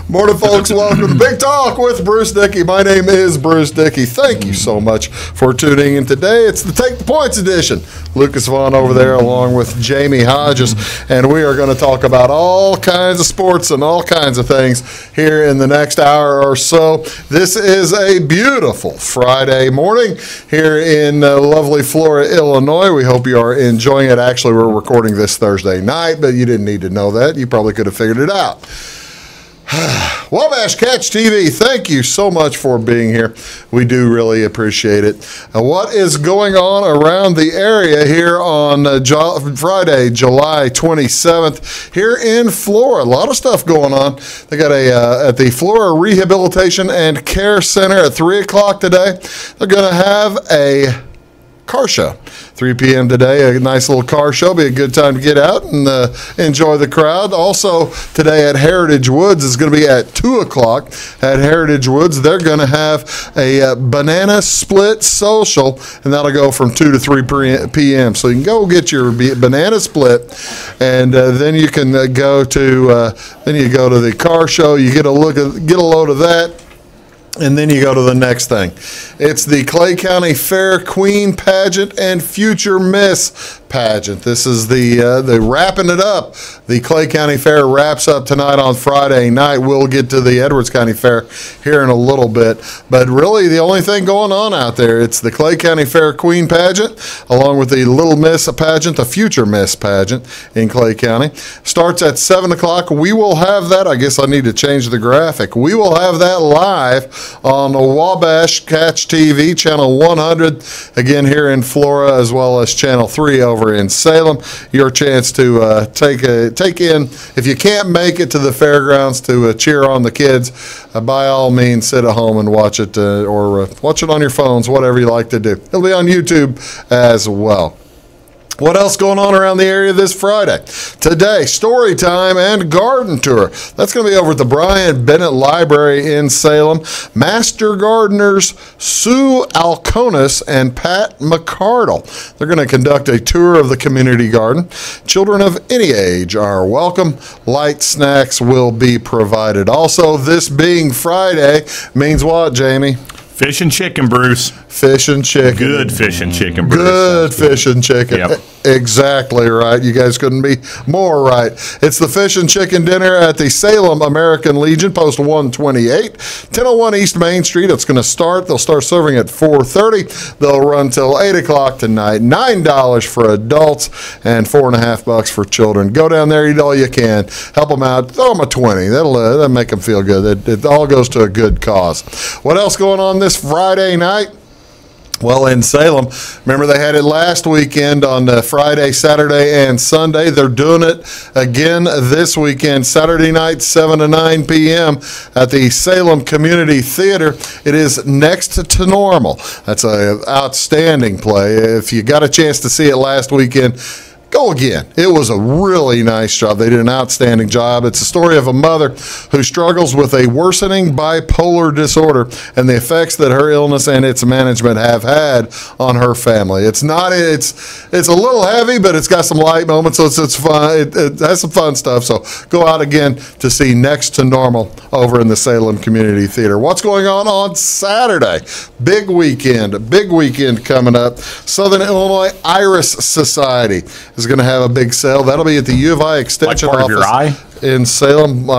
Morning, folks. Welcome to Big Talk with Bruce Dickey. My name is Bruce Dickey. Thank you so much for tuning in today. It's the Take the Points edition. Lucas Vaughn over there along with Jamie Hodges, and we are going to talk about all kinds of sports and all kinds of things here in the next hour or so. This is a beautiful Friday morning here in lovely Flora, Illinois. We hope you are enjoying it. Actually, we're recording this Thursday night, but you didn't need to know that. You probably could have figured it out. Wabash Catch TV, thank you so much for being here. We do really appreciate it. What is going on around the area here on Friday, July 27th, here in Flora? A lot of stuff going on. They got at the Flora Rehabilitation and Care Center at 3 o'clock today. They're going to have a car show. 3 p.m. today, a nice little car show. Be a good time to get out and enjoy the crowd. Also, today at Heritage Woods is going to be at 2 o'clock. At Heritage Woods, they're going to have a banana split social, and that'll go from 2 to 3 p.m. So you can go get your banana split, and then you can go to the car show. You get a load of that. And then you go to the next thing. It's the Clay County Fair Queen Pageant and Future Miss Pageant. This is the wrapping it up. The Clay County Fair wraps up tonight on Friday night. We'll get to the Edwards County Fair here in a little bit. But really, the only thing going on out there, it's the Clay County Fair Queen Pageant, along with the Little Miss Pageant, the Future Miss Pageant in Clay County. Starts at 7 o'clock. We will have that. I guess I need to change the graphic. We will have that live on Wabash Catch TV, Channel 100, again here in Flora, as well as Channel 3 over in Salem. Your chance to take in, if you can't make it to the fairgrounds to cheer on the kids, by all means, sit at home and watch it, or watch it on your phones, whatever you like to do. It'll be on YouTube as well. What else going on around the area this Friday? Today, story time and garden tour. That's going to be over at the Brian Bennett Library in Salem. Master gardeners Sue Alconis and Pat McCardle. They're going to conduct a tour of the community garden. Children of any age are welcome. Light snacks will be provided. Also, this being Friday means what, Jamie? Fish and chicken, Bruce. Fish and chicken. Good fish and chicken, Bruce. Good fish and chicken. Yep. Exactly right. You guys couldn't be more right. It's the Fish and Chicken Dinner at the Salem American Legion, Post 128, 1001 East Main Street. It's going to start. They'll start serving at 4:30. They'll run till 8 o'clock tonight. $9 for adults and $4.50 for children. Go down there, eat all you can. Help them out. Throw them a 20. That'll make them feel good. It all goes to a good cause. What else going on this Friday night? Well, in Salem, remember they had it last weekend on Friday, Saturday, and Sunday. They're doing it again this weekend, Saturday night, 7 to 9 p.m. at the Salem Community Theater. It is Next to Normal. That's an outstanding play. If you got a chance to see it last weekend, go again. It was a really nice job. They did an outstanding job. It's a story of a mother who struggles with a worsening bipolar disorder and the effects that her illness and its management have had on her family. It's a little heavy, but it's got some light moments, so it's fun. It has some fun stuff. So go out again to see Next to Normal over in the Salem Community Theater. What's going on Saturday? Big weekend coming up. Southern Illinois Iris Society is going to have a big sale. That'll be at the U of I Extension Like part office of your eye? in Salem.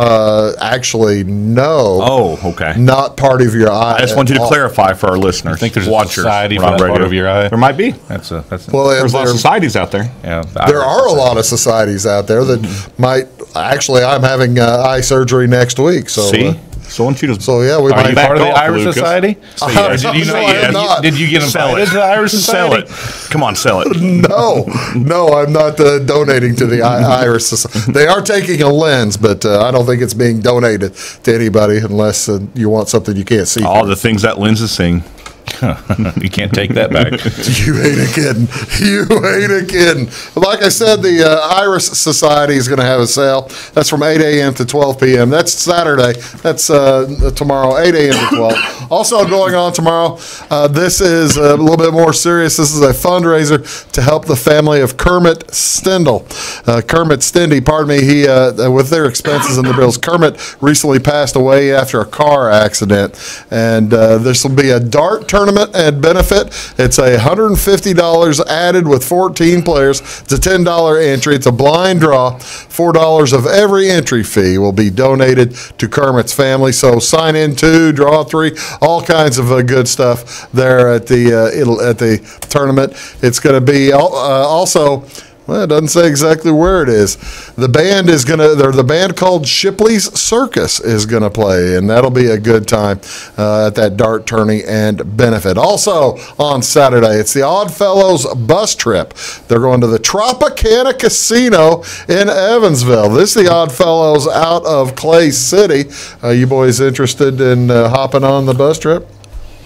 Actually, no. Oh, okay. Not part of your eye. I just want you to clarify for our listeners. I think there's watchers, a society for on that radio. part of your eye. There might be. There's Well, There's a lot of societies out there. Yeah, there are a lot of societies out there that might. Actually, I'm having eye surgery next week. So See? So I want you to. So yeah, we Are might you back part of the off, Irish Lucas. Society? Did you know? I am not. Did you get Sell invited it. to the Irish Sell Society? it. Come on, sell it. No, I'm not donating to the Iris Society. They are taking a lens, but I don't think it's being donated to anybody unless you want something you can't see. All the things that lens is seeing. You can't take that back. You ain't a kidding. You ain't a kidding. Like I said, the Iris Society is going to have a sale. That's from 8 a.m. to 12 p.m. That's Saturday. That's tomorrow, 8 a.m. to 12. Also going on tomorrow, this is a little bit more serious. This is a fundraiser to help the family of Kermit Stindl. Kermit Stindy, pardon me, he with their expenses and their bills. Kermit recently passed away after a car accident, and this will be a dart tournament and benefit. It's $150 added with 14 players. It's a $10 entry. It's a blind draw. $4 of every entry fee will be donated to Kermit's family. So sign in 2, draw 3, all kinds of good stuff there at the tournament. It's going to be also. Well, it doesn't say exactly where it is. The band is the band called Shipley's Circus is gonna play, and that'll be a good time at that dart tourney and benefit. Also on Saturday, it's the Oddfellows bus trip. They're going to the Tropicana Casino in Evansville. This is the Oddfellows out of Clay City. You boys interested in hopping on the bus trip?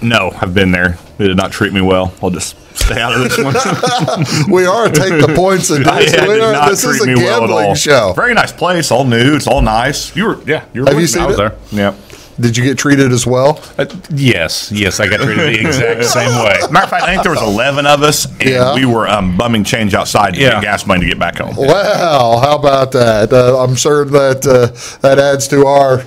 No, I've been there. They did not treat me well. I'll just stay out of this one. We are take the points and this is a gambling show. Very nice place, all new. It's all nice. You were Have you seen it? there. Yeah. Did you get treated as well? Yes, I got treated the exact same way. Matter of fact, I think there was 11 of us, and we were bumming change outside to get gas money to get back home. Well, how about that? I'm sure that that adds to our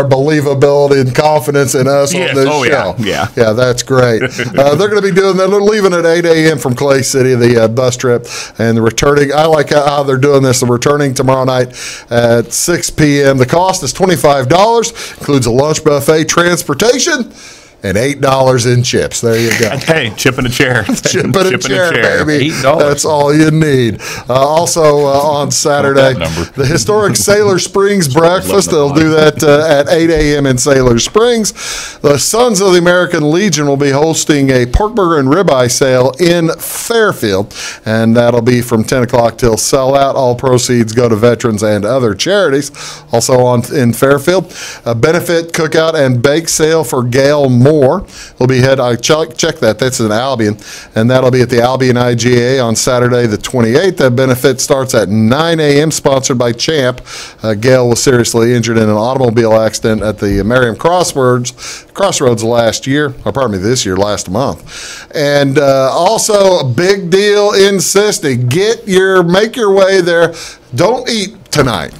believability and confidence in us on this show. Yeah, that's great. They're going to be doing that. They're leaving at 8 a.m. from Clay City, the bus trip, and the returning. I like how they're doing this. They're returning tomorrow night at 6 p.m. The cost is $25. Includes a lunch buffet, transportation, and $8 in chips. There you go. Hey, chip in a chair. Chip in a chair, baby. $8. That's all you need. Also on Saturday, the historic Sailor Springs breakfast. They'll do that at 8 a.m. in Sailor Springs. The Sons of the American Legion will be hosting a pork burger and ribeye sale in Fairfield, and that'll be from 10 o'clock till sellout. All proceeds go to veterans and other charities. Also in Fairfield, a benefit cookout and bake sale for Gail Moore will be I check that. That's in Albion, and that'll be at the Albion IGA on Saturday the 28th. That benefit starts at 9 a.m. Sponsored by Champ. Gail was seriously injured in an automobile accident at the Merriam Crossroads last month. And also a big deal in Sisney. Make your way there. Don't eat tonight.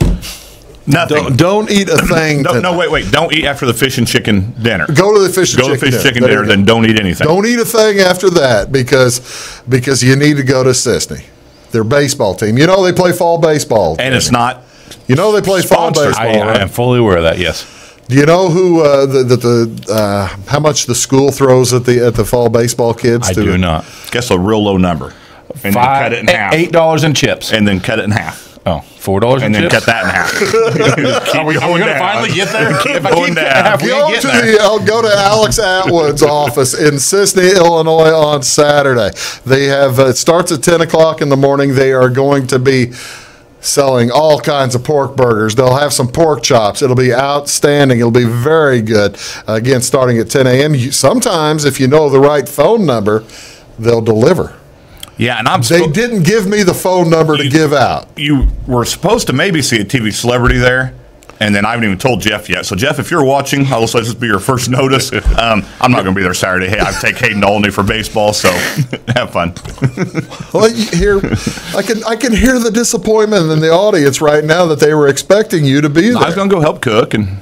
Nothing. Don't eat a thing. Wait. Don't eat after the fish and chicken dinner. Go to the fish and chicken dinner, then don't eat anything. Don't eat a thing after that because you need to go to Sisney. Their baseball team. You know they play fall baseball. And it's not. You know they play fall baseball. I am fully aware of that. Yes. Do you know who how much the school throws at the fall baseball kids? I do not. Guess a real low number. And then cut it in half. $8 in chips. And then cut it in half. Oh, $4 and then chips? cut that in half. Are we going to finally get there? If I keep half, go to Alex Atwood's office in Sisney, Illinois on Saturday. They have it starts at 10 o'clock in the morning. They are going to be selling all kinds of pork burgers. They'll have some pork chops. It'll be outstanding. It'll be very good. Again, starting at 10 a.m. Sometimes, if you know the right phone number, they'll deliver. Yeah, and they didn't give me the phone number to give out. You were supposed to maybe see a TV celebrity there, and then I haven't even told Jeff yet. So, Jeff, if you're watching, I'll let this be your first notice. I'm not going to be there Saturday. Hey, I take Hayden to Olney for baseball, so have fun. Well, I can hear the disappointment in the audience right now that they were expecting you to be there. I was going to go help cook and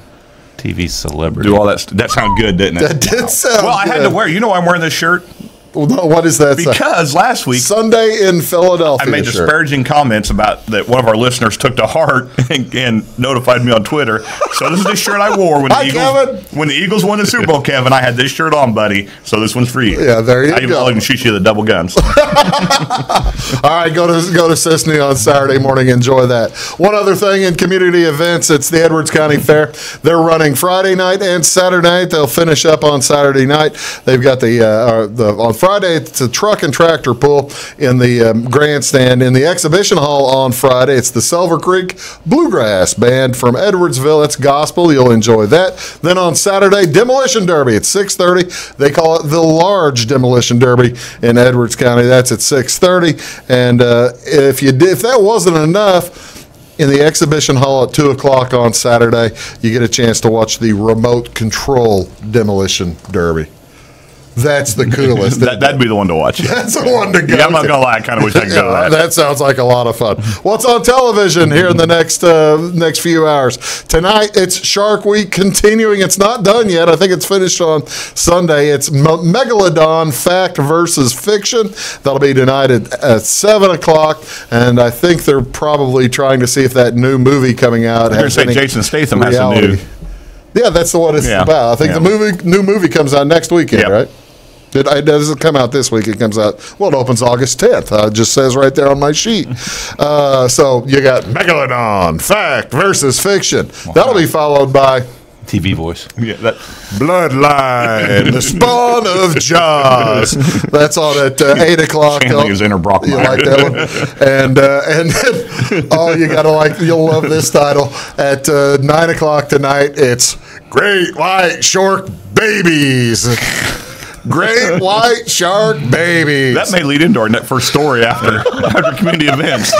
TV celebrity. do all that. That sounded good, didn't it? That did sound well, good. I had to wear. You know why I'm wearing this shirt? Well, no, what is that? Because last week, Sunday in Philadelphia, I made disparaging comments about that one of our listeners took to heart and notified me on Twitter. So this is the shirt I wore when the Eagles won the Super Bowl, Kevin. I had this shirt on, buddy. So this one's for you. Yeah, there you go. I'll even shoot you the double guns. All right, go to Sisney on Saturday morning. Enjoy that. One other thing in community events, it's the Edwards County Fair. They're running Friday night and Saturday night. They'll finish up on Saturday night. They've got on Friday, it's a truck and tractor pull in the grandstand. In the exhibition hall on Friday, it's the Silver Creek Bluegrass Band from Edwardsville. It's gospel. You'll enjoy that. Then on Saturday, Demolition Derby at 6:30. They call it the Large Demolition Derby in Edwards County. That's at 6:30. And if that wasn't enough, in the exhibition hall at 2 o'clock on Saturday, you get a chance to watch the remote control demolition derby. That's the coolest. That'd be the one to watch. That's the one to go. Yeah, I'm not gonna lie. I kind of wish I could go to that. That sounds like a lot of fun. What's on television here in the next few hours? Tonight, it's Shark Week continuing. It's not done yet. I think it's finished on Sunday. It's Megalodon Fact versus Fiction. That'll be tonight at 7 o'clock. And I think they're probably trying to see if that new movie coming out has any Jason Statham reality. has a new. Yeah, that's the one it's about. I think the new movie comes out next weekend, right? It doesn't come out this week. It comes out, it opens August 10th. It just says right there on my sheet. So you got Megalodon, Fact versus Fiction. Wow. That'll be followed by TV voice. Yeah, Bloodline, the spawn of Jaws. That's on at 8 o'clock. Channeling his inner Brockmire. You like that one? And then, you'll love this title. At 9 o'clock tonight, it's Great White Shark Babies. Great White Shark Babies. That may lead into our first story after community events.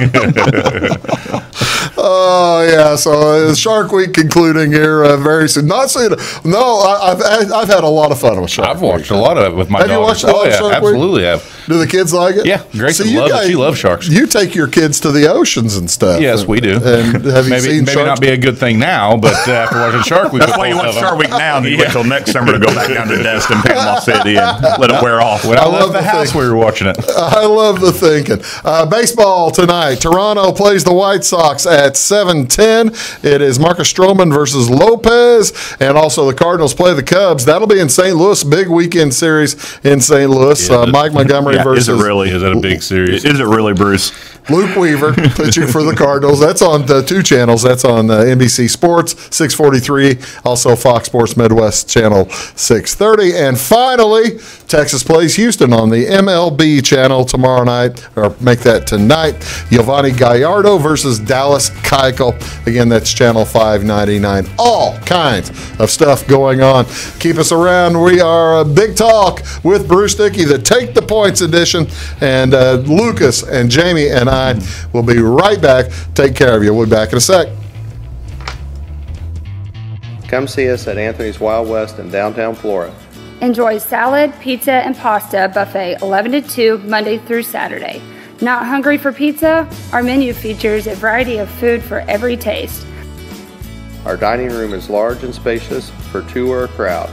Oh yeah, so Shark Week concluding here very soon. Not soon. No, I've had a lot of fun with Shark I've watched a lot of it with my Have daughter. you watched a lot of Shark Week? Absolutely have. Do the kids like it? Yeah, Grayson loves it. She loves sharks. You take your kids to the oceans and stuff. Yes, we do. And have you seen maybe sharks? not be a good thing now, but after watching Shark Week, That's why you watch Shark Week now, and then you wait till next summer to go back down to Destin, Panama City, and let it wear off. When I left the house, we were watching it. I love the thinking. Baseball tonight. Toronto plays the White Sox at 7:10. It is Marcus Stroman versus Lopez, and also the Cardinals play the Cubs. That'll be in St. Louis. Big weekend series in St. Louis. Mike Montgomery versus. Is it really? Is that a big series? Is it really, Bruce? Luke Weaver pitching for the Cardinals. That's on the 2 channels. That's on NBC Sports 643, also Fox Sports Midwest channel 630, and finally Texas plays Houston on the MLB channel tomorrow night, or make that tonight. Giovanni Gallardo versus Dallas Keuchel. Again, that's channel 599. All kinds of stuff going on. Keep us around. We are Big Talk with Bruce Dickey, the Take the Points edition, and Lucas and Jamie and I will be right back. Take care of you. We'll be back in a sec. Come see us at Anthony's Wild West in downtown Flora. Enjoy salad, pizza, and pasta buffet 11 to 2 Monday through Saturday. Not hungry for pizza? Our menu features a variety of food for every taste. Our dining room is large and spacious for 2 or a crowd.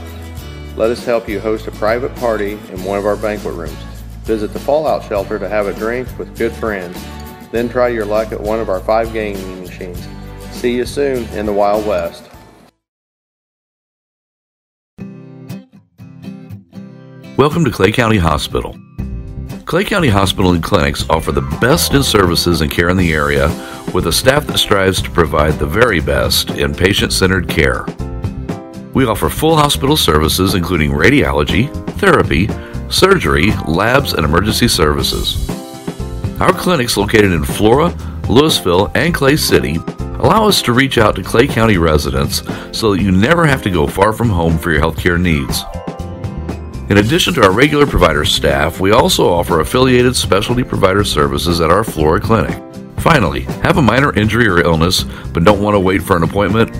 Let us help you host a private party in one of our banquet rooms. Visit the Fallout Shelter to have a drink with good friends. Then try your luck at one of our 5 gaming machines. See you soon in the Wild West. Welcome to Clay County Hospital. Clay County Hospital and Clinics offer the best in services and care in the area with a staff that strives to provide the very best in patient-centered care. We offer full hospital services including radiology, therapy, surgery, labs, and emergency services. Our clinics located in Flora, Louisville, and Clay City allow us to reach out to Clay County residents so that you never have to go far from home for your healthcare needs. In addition to our regular provider staff, we also offer affiliated specialty provider services at our Flora clinic. Finally, have a minor injury or illness but don't want to wait for an appointment?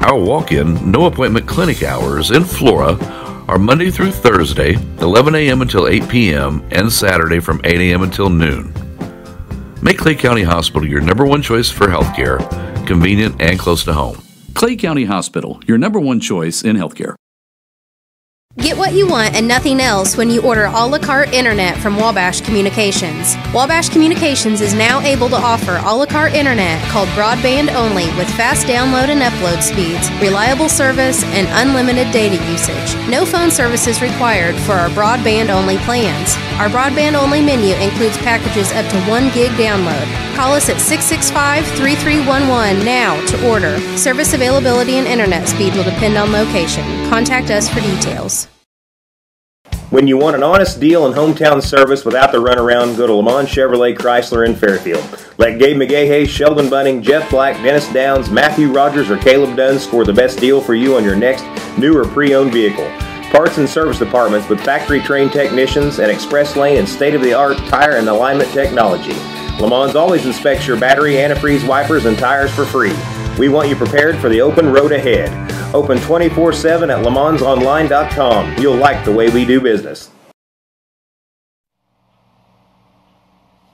Our walk-in, no appointment clinic hours in Flora are Monday through Thursday, 11 a.m. until 8 p.m., and Saturday from 8 a.m. until noon. Make Clay County Hospital your #1 choice for healthcare, convenient and close to home. Clay County Hospital, your #1 choice in healthcare. Get what you want and nothing else when you order a la carte internet from Wabash Communications. Wabash Communications is now able to offer a la carte internet called broadband only with fast download and upload speeds, reliable service, and unlimited data usage. No phone service is required for our broadband only plans. Our broadband only menu includes packages up to 1 gig download. Call us at 665-3311 now to order. Service availability and internet speed will depend on location. Contact us for details. When you want an honest deal and hometown service without the runaround, go to Lamont Chevrolet Chrysler in Fairfield. Let Gabe McGahey, Sheldon Bunning, Jeff Black, Dennis Downs, Matthew Rogers, or Caleb Dunn score the best deal for you on your next new or pre-owned vehicle. Parts and service departments with factory-trained technicians and express lane and state-of-the-art tire and alignment technology. Lamont always inspects your battery, antifreeze, wipers, and tires for free. We want you prepared for the open road ahead. Open 24/7 at LeMansOnline.com. You'll like the way we do business.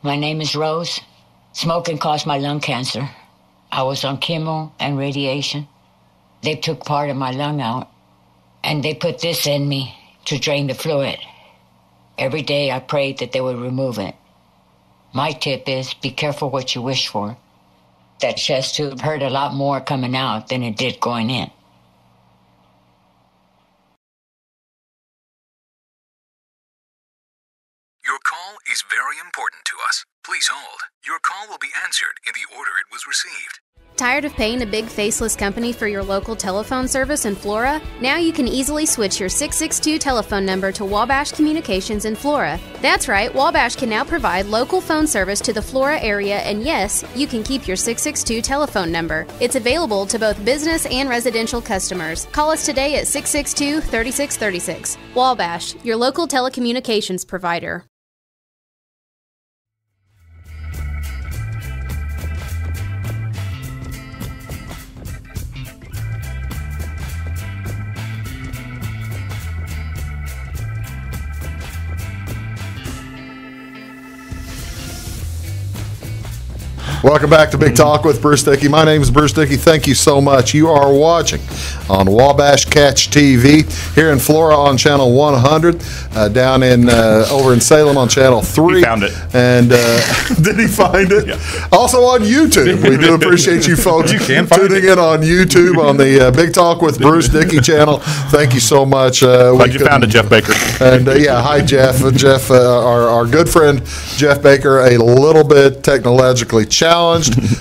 My name is Rose. Smoking caused my lung cancer. I was on chemo and radiation. They took part of my lung out, and they put this in me to drain the fluid. Every day I prayed that they would remove it. My tip is be careful what you wish for. That chest tube hurt a lot more coming out than it did going in. Your call is very important to us. Please hold. Your call will be answered in the order it was received. Tired of paying a big faceless company for your local telephone service in Flora? Now you can easily switch your 662 telephone number to Wabash Communications in Flora. That's right, Wabash can now provide local phone service to the Flora area, and yes, you can keep your 662 telephone number. It's available to both business and residential customers. Call us today at 662-3636. Wabash, your local telecommunications provider. Welcome back to Big Talk with Bruce Dickey. My name is Bruce Dickey. Thank you so much. You are watching on Wabash Catch TV here in Flora on Channel 100, down in over in Salem on Channel 3. He found it. And did he find it? Yeah. Also on YouTube. We do appreciate you folks tuning in on YouTube on the Big Talk with Bruce Dickey channel. Thank you so much. Glad you found it, Jeff Baker. And yeah, hi Jeff. Jeff, our good friend Jeff Baker, a little bit technologically challenged,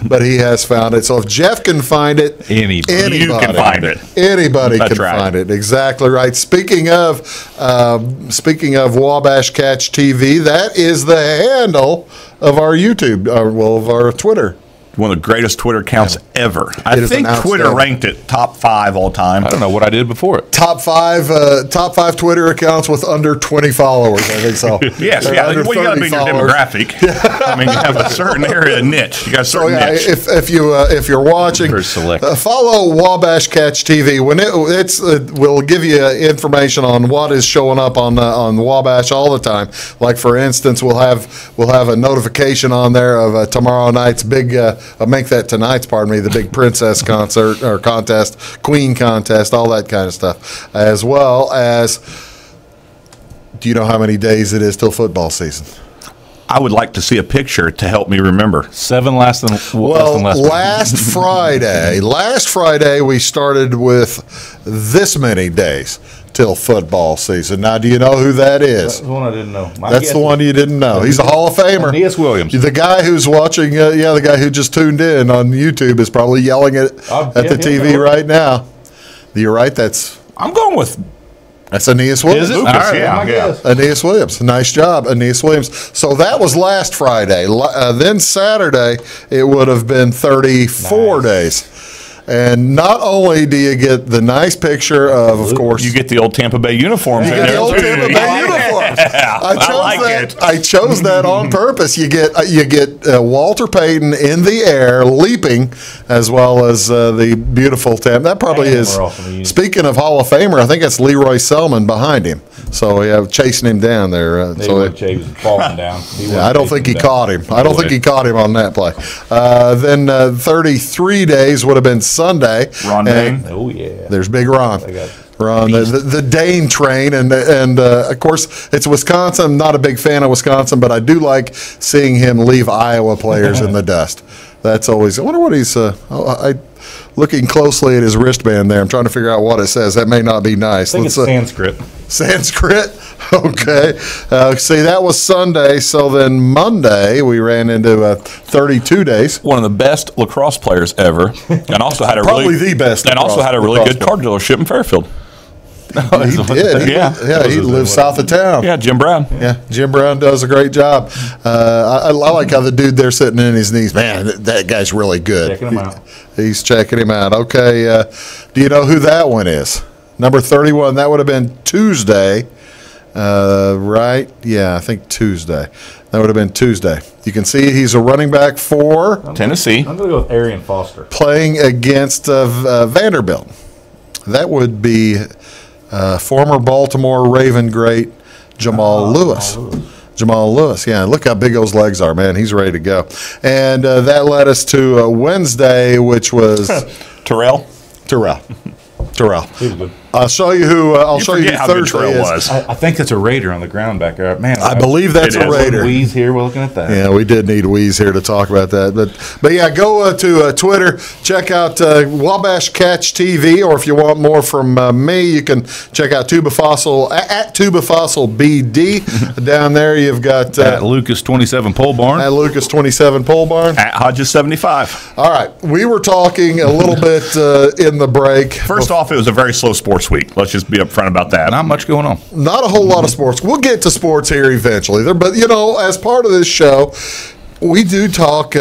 but he has found it. So if Jeff can find it, anybody you can find it. Anybody That's can right. find it. Exactly right. Speaking of Wabash Catch TV, that is the handle of our YouTube, of our Twitter. One of the greatest Twitter accounts ever. I It is think an Twitter outstanding- ranked it top 5 all time. I don't know what I did before it. Top five Twitter accounts with under 20 followers. I think so. Yes, Or yeah. under Well, you got to be 30 in your followers. demographic. I mean, you have a certain area niche. You got a So certain yeah, niche. if you're watching, Very select. follow Wabash Catch TV. When we'll give you information on what is showing up on Wabash all the time. Like for instance, we'll have a notification on there of tomorrow night's big make that tonight's the big princess concert or contest, queen contest, all that kind of stuff, as well as. Do you know how many days it is till football season? I would like to see a picture to help me remember. 7 less than Well, less than last Friday we started with this many days till football season. Now, do you know who that is? That's the one I didn't know. That's the one you didn't know. He's a Hall of Famer. Aeneas Williams. The guy who's watching, the guy who just tuned in on YouTube is probably yelling at the TV right now. You're right. That's Aeneas Williams. Is it? Lucas, All right, yeah, my yeah. guess. Aeneas Williams. Nice job, Aeneas Williams. So that was last Friday. Then Saturday, it would have been 34 days. And not only do you get the nice picture of course, You get the old Tampa Bay uniforms. you in get the there, old too. Tampa Bay uniforms. Yeah, I chose that on purpose. You get Walter Payton in the air leaping, as well as the beautiful Tampa. That probably is. Speaking of Hall of Famer, I think it's Leroy Selman behind him. So yeah, chasing him down there. He was falling down. I don't think he caught him. I don't think he caught him on that play. Then 33 days would have been Sunday. Ron Dane. Oh, yeah. There's Big Ron. Ron, the Dane train, and of course it's Wisconsin. I'm not a big fan of Wisconsin, but I do like seeing him leave Iowa players in the dust. That's always. I wonder what he's. Looking closely at his wristband there, I'm trying to figure out what it says. That may not be nice. I think it's Sanskrit. Sanskrit? Okay. See, that was Sunday. So then Monday, we ran into 32 days. One of the best lacrosse players ever, and also had a Probably the best and also had a really lacrosse good car dealership in Fairfield. He did. He lives south of town. Yeah, Jim Brown. Yeah, Jim Brown does a great job. I like how the dude there sitting in his knees. Man, that guy's really good. Checking him out. He's checking him out. Okay, do you know who that one is? Number 31. That would have been Tuesday, right? Yeah, I think Tuesday. That would have been Tuesday. You can see he's a running back for Tennessee. I'm going to go with Arian Foster. Playing against Vanderbilt. That would be former Baltimore Raven great Jamal Lewis. Jamal Lewis, yeah. Look how big those legs are, man. He's ready to go. And that led us to Wednesday, which was Terrell. I'll show you who. I'll show you who how good Thursday Terrell is. was. I think that's a Raider on the ground back there. Man, I believe that's a Raider. Weeze here. We're looking at that. Yeah, we did need Weeze here to talk about that. But yeah, go to Twitter, check out Wabash Catch TV, or if you want more from me, you can check out Tuba Fossil at Tuba Fossil BD. Down there, you've got At Lucas 27 Pole Barn. At Lucas 27 Pole Barn. At Hodges 75. All right, we were talking a little bit in the break. First off, it was a very slow sports week. Let's just be upfront about that. Not much going on. Not a whole lot of sports. We'll get to sports here eventually. But, as part of this show, we do talk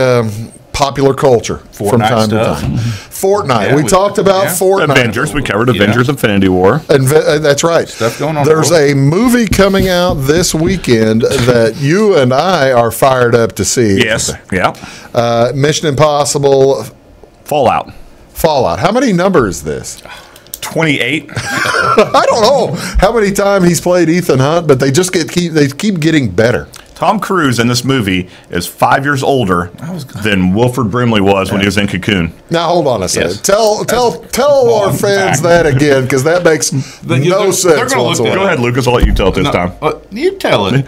popular culture from time to time. Fortnite. Yeah, we talked about Fortnite. Avengers. We covered Avengers Infinity War. And that's right. Stuff going on. There's a movie coming out this weekend that you and I are fired up to see. Yes. Yeah. Mission Impossible. Fallout. How many numbers is this? 28. I don't know how many times he's played Ethan Hunt, but they just keep getting better. Tom Cruise in this movie is 5 years older than Wilford Brimley was when he was in Cocoon. Now hold on a second. Yes. Tell our fans that again, because that makes no sense whatsoever. Go ahead, Lucas. I'll let you tell it this time. You tell it.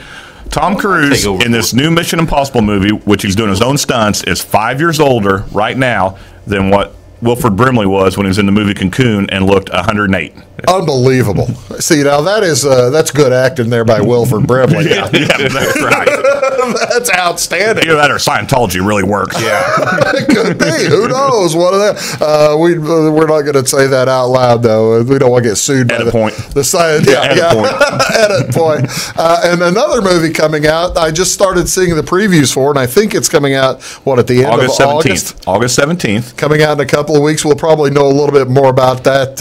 Tom Cruise in this new Mission Impossible movie, which he's doing his own stunts, is 5 years older right now than what Wilford Brimley was when he was in the movie Cocoon and looked 108. Unbelievable. See, now that's good acting there by Wilford Brimley. Yeah, that's right. That's outstanding. Either that or Scientology really works. Yeah. It could be. Who knows? One of that. We're not going to say that out loud, though. We don't want to get sued by Edit point. The science. Edit point. And another movie coming out, I just started seeing the previews for, and I think it's coming out, at the end of August? August 17th. Coming out in a couple of weeks. We'll probably know a little bit more about that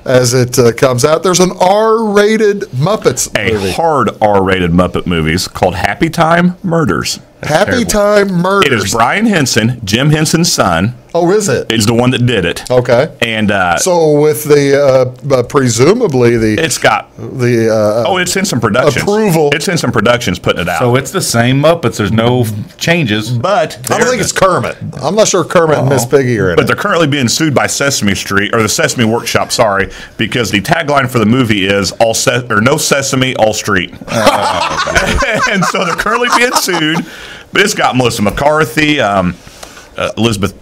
as it comes out. There's an R-rated Muppets movie. A hard R-rated Muppet movie called Happy Time Murders. Happy Time Murders. It is Brian Henson, Jim Henson's son. Oh, is it? Is the one that did it. Okay. And so with the presumably it's got the it's Henson Productions approval. It's Henson Productions putting it out. So it's the same Muppets. There's no changes. But I don't think it's Kermit. I'm not sure Kermit and Miss Piggy are in But it. they're currently being sued by Sesame Street or the Sesame Workshop. Sorry, because the tagline for the movie is no Sesame, all street. And so they're currently being sued. But it's got Melissa McCarthy, Elizabeth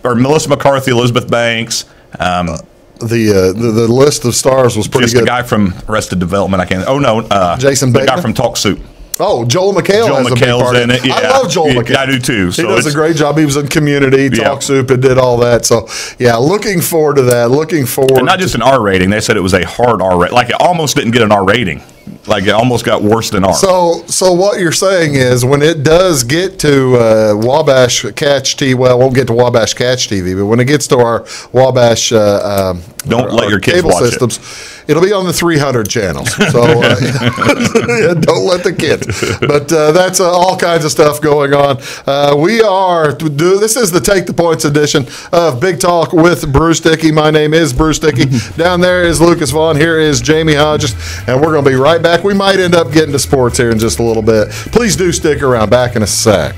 Banks. The list of stars was pretty just good. The guy from Arrested Development. Jason the Bateman? guy from Talk Soup. Oh, Joel McHale has a big part in it. Yeah. I love Joel McHale. I do too. He does a great job. He was in Community, Talk Soup, and did all that. So, yeah, looking forward to that. And not just an R rating. They said it was a hard R rating. Like, it almost didn't get an R rating. Like, it almost got worse than R. So what you're saying is when it does get to Wabash Catch TV, well, it won't get to Wabash Catch TV, but when it gets to our Wabash don't let your kids cable watch systems, it'll be on the 300 channels. So don't let the kids. But that's all kinds of stuff going on. This is the Take the Points edition of Big Talk with Bruce Dickey. My name is Bruce Dickey. Down there is Lucas Vaughn. Here is Jamie Hodges. And we're going to be right back. We might end up getting to sports here in just a little bit. Please do stick around. Back in a sec.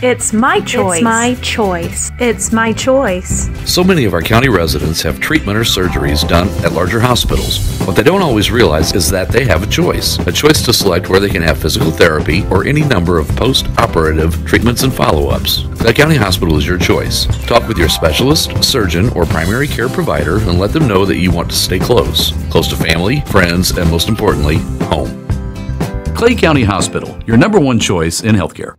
It's my choice. It's my choice. It's my choice. So many of our county residents have treatment or surgeries done at larger hospitals. What they don't always realize is that they have a choice to select where they can have physical therapy or any number of post-operative treatments and follow-ups. Clay County Hospital is your choice. Talk with your specialist, surgeon, or primary care provider and let them know that you want to stay close to family, friends, and most importantly, home. Clay County Hospital, your number one choice in healthcare.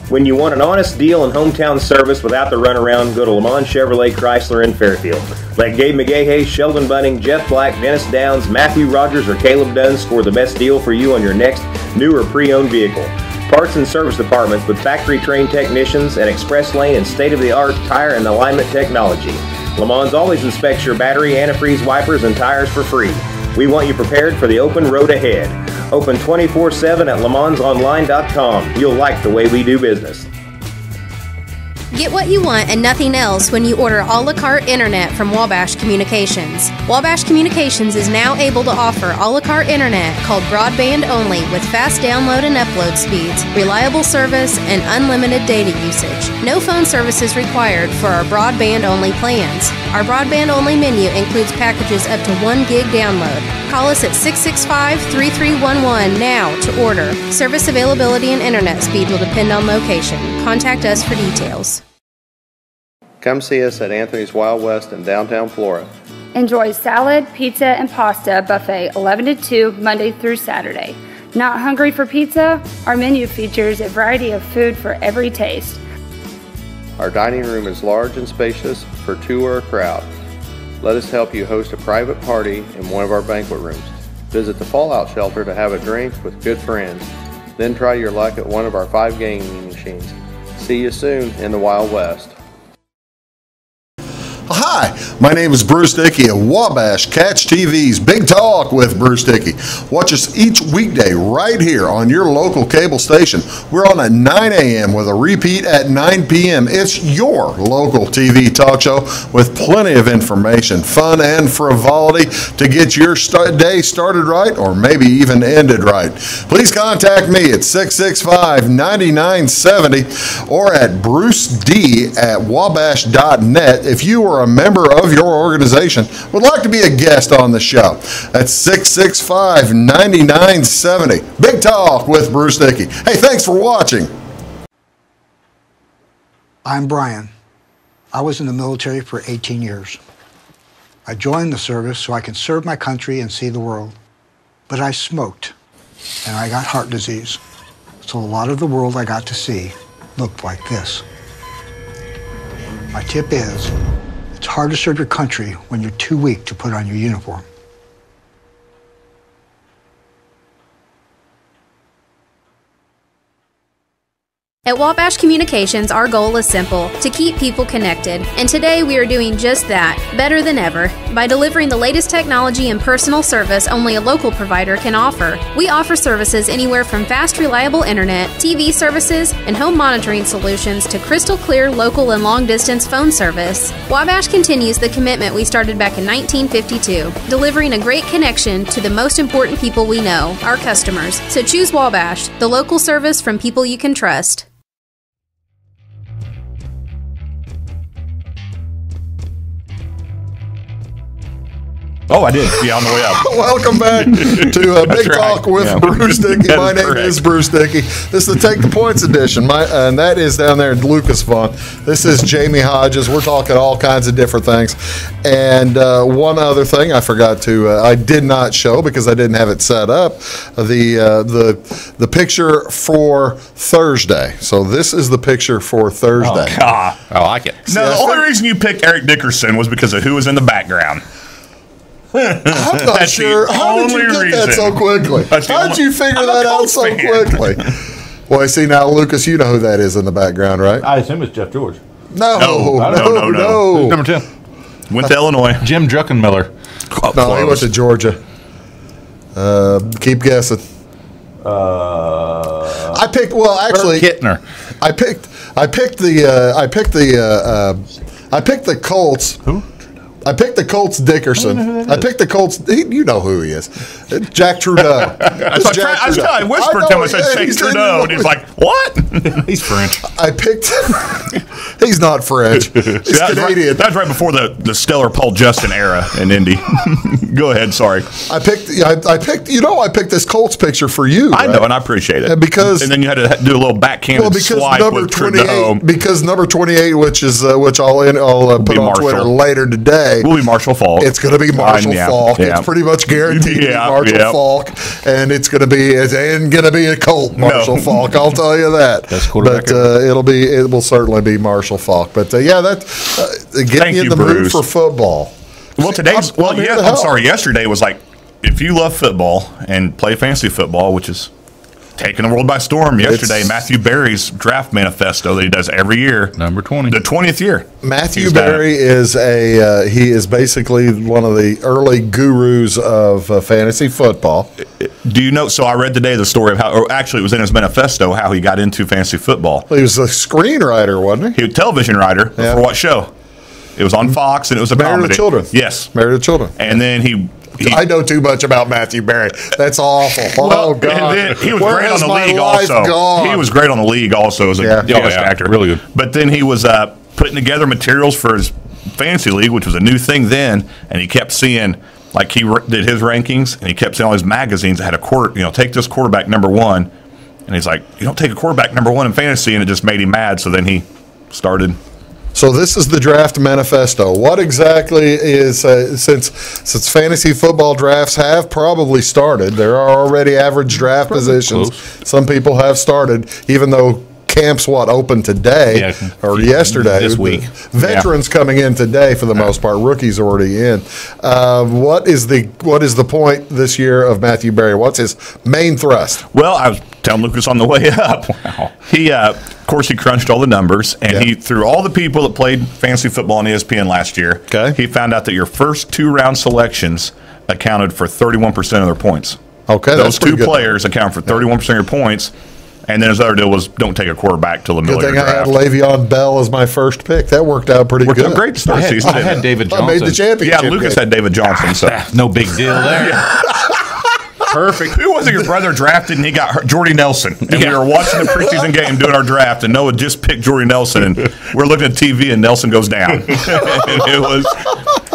When you want an honest deal and hometown service without the runaround, go to Lamont Chevrolet Chrysler in Fairfield. Let Gabe McGahey, Sheldon Bunning, Jeff Black, Dennis Downs, Matthew Rogers, or Caleb Dunn score the best deal for you on your next new or pre-owned vehicle. Parts and service departments with factory-trained technicians, and express lane and state-of-the-art tire and alignment technology. Lamont always inspects your battery, antifreeze, wipers, and tires for free. We want you prepared for the open road ahead. Open 24/7 at LeMansOnline.com. You'll like the way we do business. Get what you want and nothing else when you order a la carte internet from Wabash Communications. Wabash Communications is now able to offer a la carte internet called broadband only with fast download and upload speeds, reliable service, and unlimited data usage. No phone service is required for our broadband only plans. Our broadband only menu includes packages up to 1 gig download. Call us at 665-3311 now to order. Service availability and internet speed will depend on location. Contact us for details. Come see us at Anthony's Wild West in downtown Flora. Enjoy salad, pizza, and pasta buffet 11 to 2 Monday through Saturday. Not hungry for pizza? Our menu features a variety of food for every taste. Our dining room is large and spacious for 2 or a crowd. Let us help you host a private party in one of our banquet rooms. Visit the Fallout Shelter to have a drink with good friends. Then try your luck at one of our 5 gaming machines. See you soon in the Wild West. Hi, my name is Bruce Dickey of Wabash Catch TV's Big Talk with Bruce Dickey. Watch us each weekday right here on your local cable station. We're on at 9 a.m. with a repeat at 9 p.m. It's your local TV talk show with plenty of information, fun, and frivolity to get your day started right or maybe even ended right. Please contact me at 665-9970 or at bruced@wabash.net if you are a member of your organization would like to be a guest on the show. That's 665-9970. Big Talk with Bruce Dickey. Hey, thanks for watching. I'm Brian. I was in the military for 18 years. I joined the service so I could serve my country and see the world. But I smoked, and I got heart disease. So a lot of the world I got to see looked like this. My tip is, it's hard to serve your country when you're too weak to put on your uniform. At Wabash Communications, our goal is simple, to keep people connected. And today we are doing just that, better than ever, by delivering the latest technology and personal service only a local provider can offer. We offer services anywhere from fast, reliable internet, TV services, and home monitoring solutions to crystal clear local and long-distance phone service. Wabash continues the commitment we started back in 1952, delivering a great connection to the most important people we know, our customers. So choose Wabash, the local service from people you can trust. Oh, I did. Yeah, on the way up. Welcome back to Big Talk with Bruce Dickey. My name is Bruce Dickey. This is the Take the Points edition, and that is down there in Lucas Vaughn. This is Jamie Hodges. We're talking all kinds of different things. And one other thing I forgot to, I did not show because I didn't have it set up, the picture for Thursday. So this is the picture for Thursday. Oh, God. I like it. No, the only reason you picked Eric Dickerson was because of who was in the background. I'm not sure. How did you get that so quickly? How did you figure that out so quickly? Well, see, now, Lucas, you know who that is in the background, right? I assume it's Jeff George. No. Number 10. Went to Illinois. Jim Druckenmiller. No, he went to Georgia. Keep guessing. I picked. Well, actually, Kittner. I picked the Colts. Who? I picked the Colts Dickerson. I picked the Colts. You know who he is. Jack Trudeau. I whispered to him, I said, say Trudeau. And he's like, what? He's French. I picked. He's not French. He's Canadian. That was right before the stellar Paul Justin era in Indy. Go ahead. Sorry. I picked this Colts picture for you. I know, and I appreciate it. Because and then you had to do a little backhanded swipe number with 28, Trudeau. Because number 28, which I'll put on Twitter later today. Will be Marshall Falk. It's going to be Marshall Falk. Yeah. It's pretty much guaranteed to be Marshall Falk, and it's going to be a Colt Marshall Falk. I'll tell you that. Best quarterback But it will certainly be Marshall Faulk. But that's getting you in the mood for football. Well, yesterday was like, if you love football and play fantasy football, which is taking the world by storm. Yesterday, Matthew Berry's draft manifesto that he does every year. Number 20. The 20th year. Matthew Berry is he is basically one of the early gurus of fantasy football. Do you know? So I read today the story of how, or actually it was in his manifesto, how he got into fantasy football. Well, he was a screenwriter, wasn't he? He was a television writer. For what show? It was on Fox, and it was a Married comedy. with Children. Yes. Married with Children. And then he I know too much about Matthew Berry. That's awful. Well, oh, God. And then he was great on the league also. He was great on the league also as a guest actor. Really good. But then he was putting together materials for his fantasy league, which was a new thing then, and he kept seeing, like he did his rankings, and he kept seeing all these magazines that had take this quarterback number one. And he's like, you don't take a quarterback number one in fantasy, and it just made him mad. So then he started. So this is the draft manifesto. What exactly is, since fantasy football drafts have probably started, there are already average draft positions. Close. Some people have started, even though camps, opened today or yesterday. This week. Veterans coming in today for the most part. Rookies already in. What is the point this year of Matthew Berry? What's his main thrust? Well, I was telling Lucas on the way up. Wow. He, of course, he crunched all the numbers, and he, through all the people that played fantasy football on ESPN last year, he found out that your first 2-round selections accounted for 31% of their points. Okay, those two players account for 31% of your points. And then his other deal was don't take a quarterback till the middle of your draft. Good thing I had Le'Veon Bell as my first pick. That worked out pretty good. Worked out great to start the season. I had David Johnson. I made the championship. Yeah, Lucas had David Johnson. So no big deal there. Perfect. Who was it your brother drafted and he got hurt? Jordy Nelson. And we were watching the preseason game doing our draft, and Noah just picked Jordy Nelson, and we're looking at TV, and Nelson goes down. And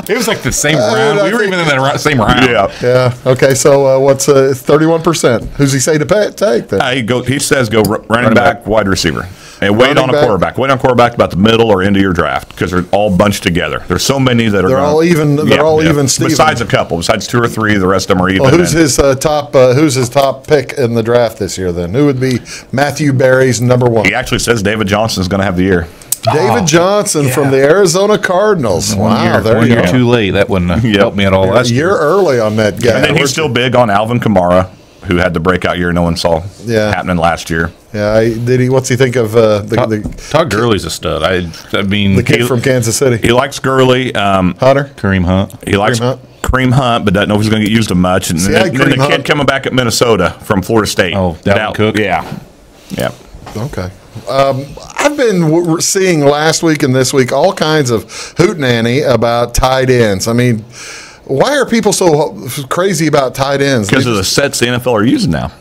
it was like the same round. We were even in that same round. Yeah. Okay, so what's 31%? Who's he say to take then? He says go running back, wide receiver. And wait on a quarterback. Wait on quarterback about the middle or end of your draft because they're all bunched together. There's so many that are all even. They're all even. Steven. Besides a couple, besides 2 or 3, the rest of them are even. Well, who's his top pick in the draft this year? Then who would be Matthew Berry's number one? He actually says David Johnson is going to have the year. David Johnson from the Arizona Cardinals. Wow, one year too late. That wouldn't help me at all. A year early on that guy. And then he's still big on Alvin Kamara, who had the breakout year no one saw happening last year. Yeah, what's he think of Todd Gurley's a stud. I mean, the kid from Kansas City. He likes Gurley. Hunter? Kareem Hunt. He likes Kareem Hunt, but doesn't know if he's going to get used to much. And then the kid coming back at Minnesota from Florida State. Oh, Dalvin Cook? Yeah. Okay. I've been seeing last week and this week all kinds of hootenanny about tight ends. I mean, why are people so crazy about tight ends? Because of the sets the NFL are using now.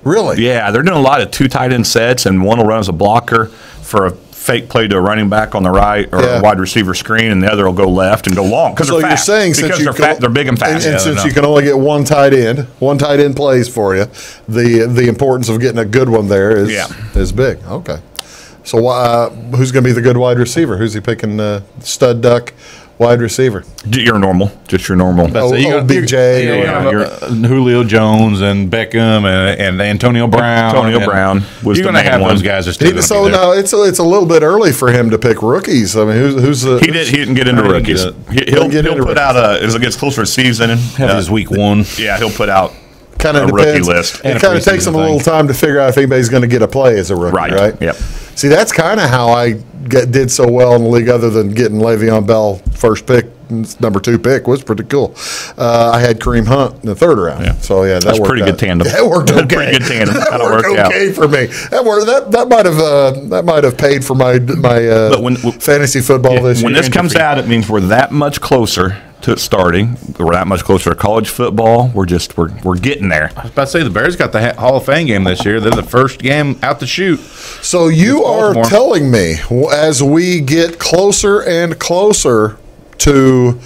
Really? Yeah, they're doing a lot of 2 tight end sets, and one will run as a blocker for a fake play to a running back on the right or a wide receiver screen, and the other will go left and go long. So you're saying because they're fat, they're big and fast. And since you can only get one tight end plays for you, the importance of getting a good one there is big. Okay. So who's going to be the good wide receiver? Who's he picking? Stud duck wide receiver. You're normal. Just your normal. OBJ. Julio Jones and Beckham and Antonio Brown. Brown was you're going to have those guys. So now it's a little bit early for him to pick rookies. I mean, who's he didn't get into rookies. He'll put out as it gets closer to season. Have his week 1. Yeah, he'll put out kind of rookie list. It kind of takes him a little time to figure out if anybody's going to get a play as a rookie, right? Yep. See, that's kind of how I did so well in the league, other than getting Le'Veon Bell first pick, number 2 pick was pretty cool. I had Kareem Hunt in the 3rd round. Yeah. So yeah, that's worked pretty good tandem. That worked okay. Pretty good tandem. That worked okay for me. That might have paid for my fantasy football this year. When this comes out, it means we're that much closer to it starting. We're that much closer to college football. We're getting there. I was about to say the Bears got the Hall of Fame game this year. They're the first game out the chute. So you are telling me as we get closer and closer to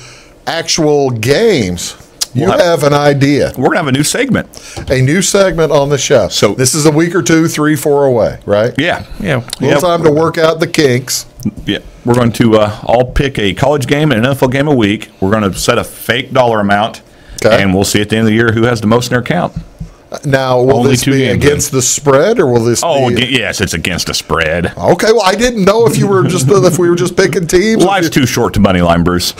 actual games, you have an idea. We're going to have a new segment. A new segment on the show. So this is a week or 2, 3, 4 away, right? Yeah. A little time to work out the kinks. Yeah. We're going to all pick a college game and an NFL game a week. We're going to set a fake dollar amount, and we'll see at the end of the year who has the most in their account. Now, will Only this 2 be games against the spread, or will this be... yes, it's against the spread. Okay, well, I didn't know if you were just if we were just picking teams. Life's too short to money line, Bruce.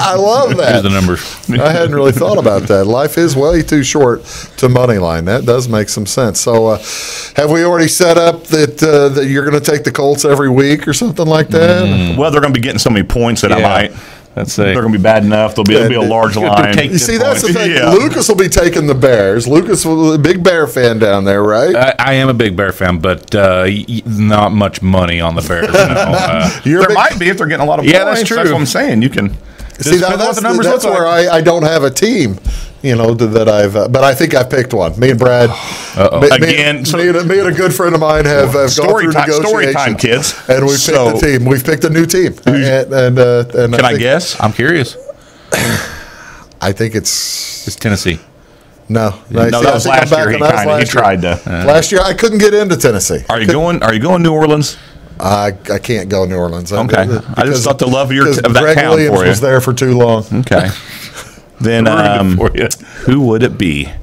I love that. Here's the numbers. I hadn't really thought about that. Life is way too short to money line. That does make some sense. So, have we already set up that you're going to take the Colts every week or something like that? Well, they're going to be getting so many points that I might. They're going to be bad enough. There'll be a large line. You see, that's the thing. Yeah. Lucas will be taking the Bears. Lucas will be a big Bear fan down there, right? I am a big Bear fan, but not much money on the Bears. There might be if they're getting a lot of points. Yeah, that's true. That's what I'm saying. You can see that's where I don't have a team. That I've, but I think I've picked one. Me and Brad, me and a good friend of mine have gone through negotiations. Story time, kids. And we've picked a team. We've picked a new team. And can I guess? I'm curious. I think it's Tennessee. No, that was last year. He tried to. Last year, I couldn't get into Tennessee. Are you going New Orleans? I can't go New Orleans. Okay, I just thought the love of that Greg town Williams for you was there for too long. Okay. Then who would it be?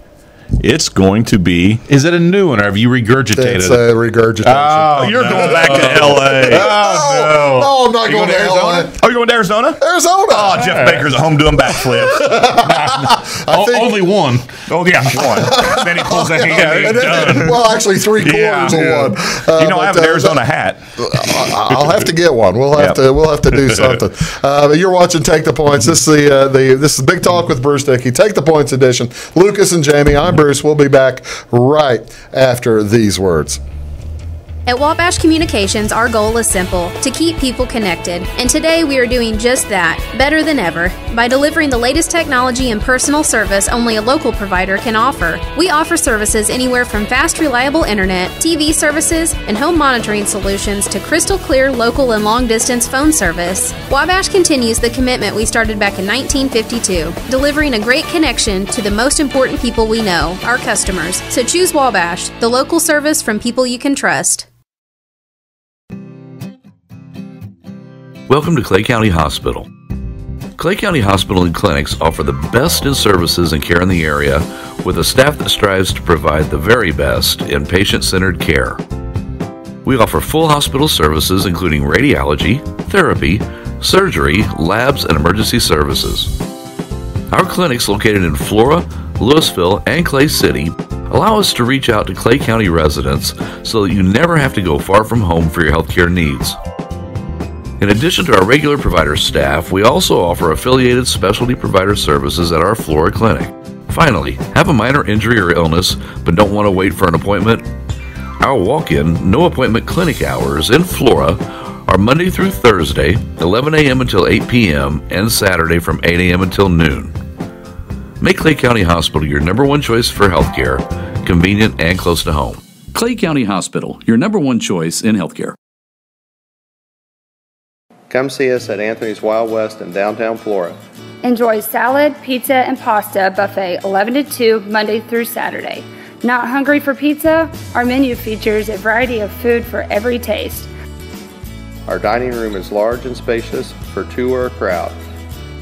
It's going to be. Is it a new one, or have you regurgitated It's a regurgitation. Oh, you're going back to L.A. No, I'm not going to Arizona. Oh, you're going to Arizona? Arizona. Oh, Jeff Baker's at home doing backflips. Only one. Oh, yeah, one. Then he pulls a hand. Well, actually, 3/4 of one. I have an Arizona hat. I'll have to get one. We'll have to do something. You're watching Take the Points. This is Big Talk with Bruce Dickey. Take the Points edition. Lucas and Jamie. I'm Bruce. We'll be back right after these words. At Wabash Communications, our goal is simple, to keep people connected. And today we are doing just that, better than ever, by delivering the latest technology and personal service only a local provider can offer. We offer services anywhere from fast, reliable internet, TV services, and home monitoring solutions to crystal clear local and long-distance phone service. Wabash continues the commitment we started back in 1952, delivering a great connection to the most important people we know, our customers. So choose Wabash, the local service from people you can trust. Welcome to Clay County Hospital. Clay County Hospital and Clinics offer the best in services and care in the area with a staff that strives to provide the very best in patient-centered care. We offer full hospital services including radiology, therapy, surgery, labs, and emergency services. Our clinics located in Flora, Louisville, and Clay City allow us to reach out to Clay County residents so that you never have to go far from home for your healthcare needs. In addition to our regular provider staff, we also offer affiliated specialty provider services at our Flora clinic. Finally, have a minor injury or illness but don't want to wait for an appointment? Our walk-in, no-appointment clinic hours in Flora are Monday through Thursday, 11 a.m. until 8 p.m., and Saturday from 8 a.m. until noon. Make Clay County Hospital your number one choice for healthcare, convenient and close to home. Clay County Hospital, your number one choice in healthcare. Come see us at Anthony's Wild West in downtown Flora. Enjoy salad, pizza, and pasta buffet 11 to 2 Monday through Saturday. Not hungry for pizza? Our menu features a variety of food for every taste. Our dining room is large and spacious for two or a crowd.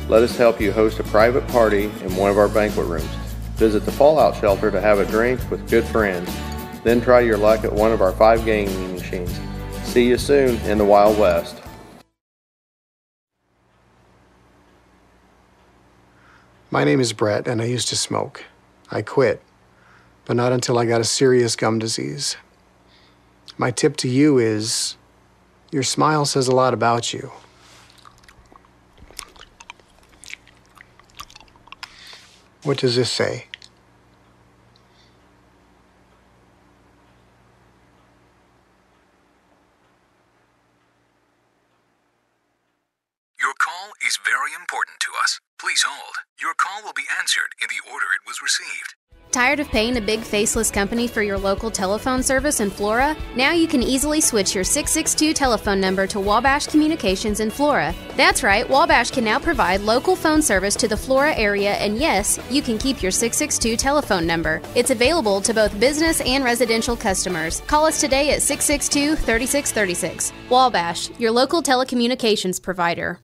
Let us help you host a private party in one of our banquet rooms. Visit the Fallout Shelter to have a drink with good friends. Then try your luck at one of our 5 gaming machines. See you soon in the Wild West. My name is Brett, and I used to smoke. I quit, but not until I got a serious gum disease. My tip to you is, your smile says a lot about you. What does this say? Your call is very important to us. Please hold. Your call will be answered in the order it was received. Tired of paying a big faceless company for your local telephone service in Flora? Now you can easily switch your 662 telephone number to Wabash Communications in Flora. That's right, Wabash can now provide local phone service to the Flora area, and yes, you can keep your 662 telephone number. It's available to both business and residential customers. Call us today at 662-3636. Wabash, your local telecommunications provider.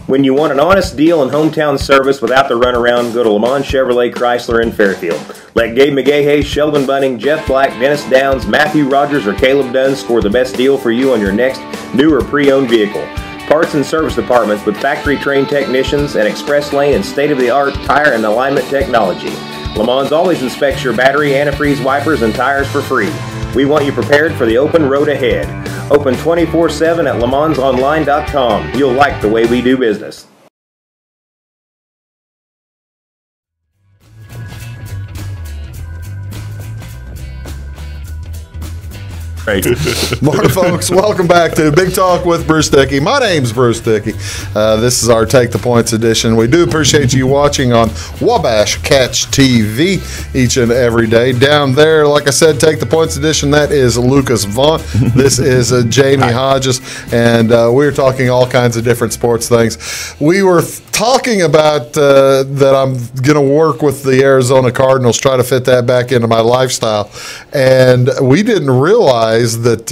When you want an honest deal and hometown service without the runaround, go to Lamont Chevrolet Chrysler in Fairfield. Let Gabe McGahey, Sheldon Bunning, Jeff Black, Dennis Downs, Matthew Rogers, or Caleb Dunn score the best deal for you on your next new or pre-owned vehicle. Parts and service departments with factory-trained technicians and express lane and state-of-the-art tire and alignment technology. Lamont always inspects your battery, antifreeze, wipers, and tires for free. We want you prepared for the open road ahead. Open 24/7 at LeMansOnline.com. You'll like the way we do business. Great. Morning, folks. Welcome back to Big Talk with Bruce Dickey. My name's Bruce Dickey. This is our Take the Points edition. We do appreciate you watching on Wabash Catch TV each and every day. Down there, like I said, Take the Points edition, that is Lucas Vaughn. This is Jamie Hodges, and we're talking all kinds of different sports things. We were talking about that I'm going to work with the Arizona Cardinals, try to fit that back into my lifestyle, and we didn't realize that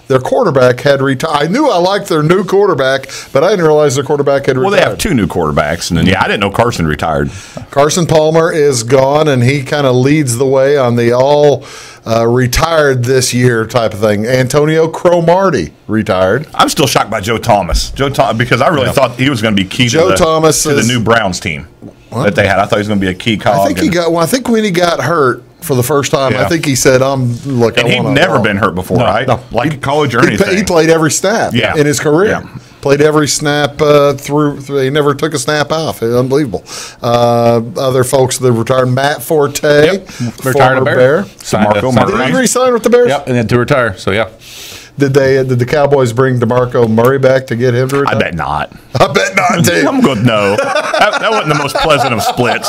their quarterback had retired. I knew I liked their new quarterback, but I didn't realize their quarterback had retired. Well, they have two new quarterbacks, and then I didn't know Carson retired. Carson Palmer is gone, and he kind of leads the way on the all retired this year type of thing. Antonio Cromartie retired. I'm still shocked by Joe Thomas. Because I really thought he was going to be key to the new Browns team that they had. I thought he was going to be a key cog. I think when he got hurt for the first time, I think he said, And he'd never been hurt before, right? No. Like college or anything. He played every snap in his career. Yeah. Played every snap through. He never took a snap off. Unbelievable. Other folks that retired, Matt Forte, retired a Bear. Did he re-sign with the Bears? Yep, and then to retire. So yeah. Did the Cowboys bring DeMarco Murray back to get him to retire? I bet not. I bet not, too. I'm good. No, that wasn't the most pleasant of splits.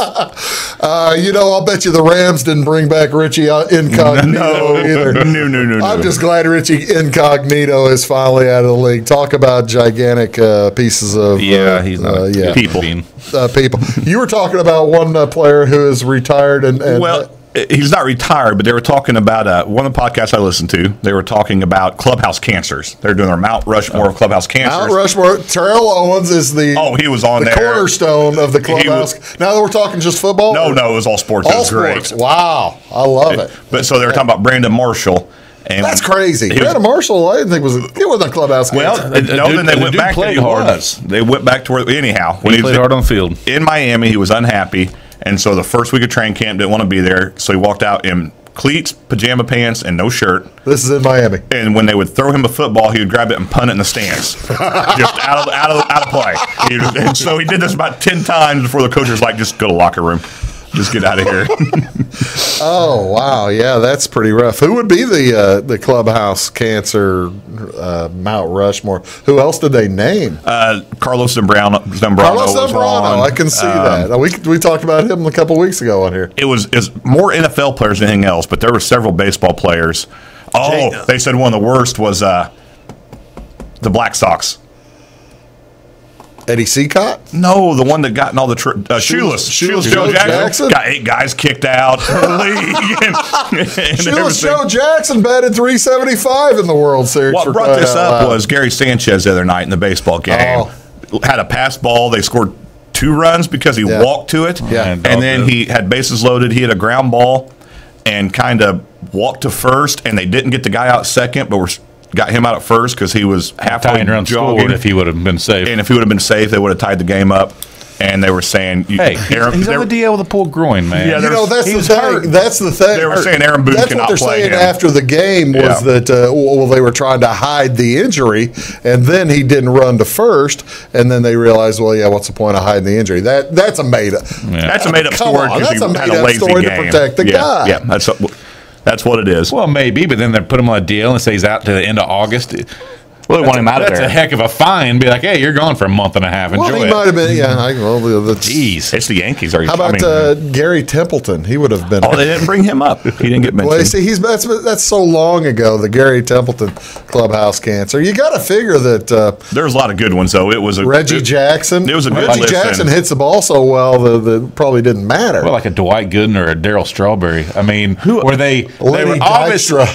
I'll bet you the Rams didn't bring back Richie Incognito either. No. I'm just glad Richie Incognito is finally out of the league. Talk about gigantic pieces of he's not people. People. You were talking about one player who is retired and he's not retired, but they were talking about one of the podcasts I listened to. They were talking about clubhouse cancers. They're doing their Mount Rushmore of clubhouse cancers. Mount Rushmore. Terrell Owens is he was on there. Cornerstone of the clubhouse. Now that we're talking just football? No, it was all sports. All sports. Great. Wow, I love it. But so they were talking about Brandon Marshall. And that's crazy. Brandon Marshall, I didn't think it wasn't a clubhouse cancer. Well, then they went back. They went back to where anyhow when he played hard on the field in Miami. He was unhappy. And so the first week of training camp, didn't want to be there. So he walked out in cleats, pajama pants, and no shirt. This is in Miami. And when they would throw him a football, he would grab it and punt it in the stands, just out of play. And so he did this about 10 times before the coach was like, "Just go to the locker room. Just get out of here." Oh, wow. Yeah, that's pretty rough. Who would be the clubhouse cancer Mount Rushmore? Who else did they name? Carlos Zambrano. Carlos Zambrano. I can see that. We talked about him a couple weeks ago on here. It was more NFL players than anything else, but there were several baseball players. They said one of the worst was the Black Sox. Eddie Seacott? No, the one that got in all the Shoeless Joe Jackson got 8 guys kicked out of the league. Shoeless Joe Jackson batted .375 in the World Series. What brought this up was Gary Sanchez the other night in the baseball game. Had a pass ball. They scored 2 runs because he walked to it. Yeah. And then he had bases loaded. He had a ground ball and kind of walked to first, and they didn't get the guy out second, but got him out at first because he was halfway jogging. If he would have been safe. And if he would have been safe, they would have tied the game up. And they were saying, he's on the DL with a pulled groin, man. Yeah, that's the thing. That's the thing. They were saying Aaron Boone cannot play him. That's what they're saying after the game was that, they were trying to hide the injury, and then he didn't run to first, and then they realized, what's the point of hiding the injury? That's a made-up. Yeah. That's a made-up story because he had a lazy story game. To protect the guy. Yeah, that's what it is. Well, maybe, but then they put him on a deal and say he's out to the end of August. Well, they want him out of there. That's a heck of a fine. Be like, hey, you're gone for a month and a half. Enjoy he might have been, Jeez. It's the Yankees. How about Gary Templeton? He would have been. They didn't bring him up. He didn't get mentioned. Well, see, that's so long ago, the Gary Templeton clubhouse cancer. You got to figure that. There's a lot of good ones, though. It was Reggie Jackson. It was a good Reggie Jackson hits the ball so well that it probably didn't matter. Well, like a Dwight Gooden or a Darryl Strawberry. I mean, were they were obviously.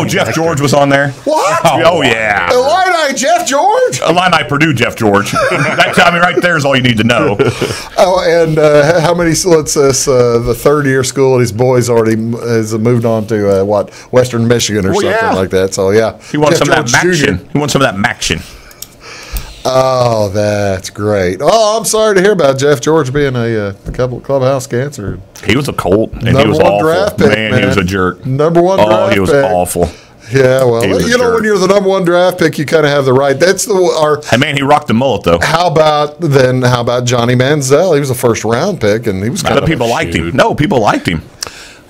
Jeff George was on there. What? Oh, yeah. Illini Illini Jeff George? Illini Purdue Jeff George. Right there is all you need to know. Oh, and how many? Let's the third-year school, and his boys already has moved on to Western Michigan or something like that. So yeah, he wants Jeff some of that George Jr. Maction. He wants some of that Maction. Oh, that's great. Oh, I'm sorry to hear about Jeff George being a couple of clubhouse cancer. He was a Colt, and Number he was one awful. draft pick, man, he was a jerk. Number one draft pick. Oh, he was awful. Yeah, well, you know, when you're the number one draft pick, you kind of have the right. That's Hey, man, he rocked the mullet, though. How about Johnny Manziel? He was a first-round pick, and he was kind of people liked him. No, people liked him.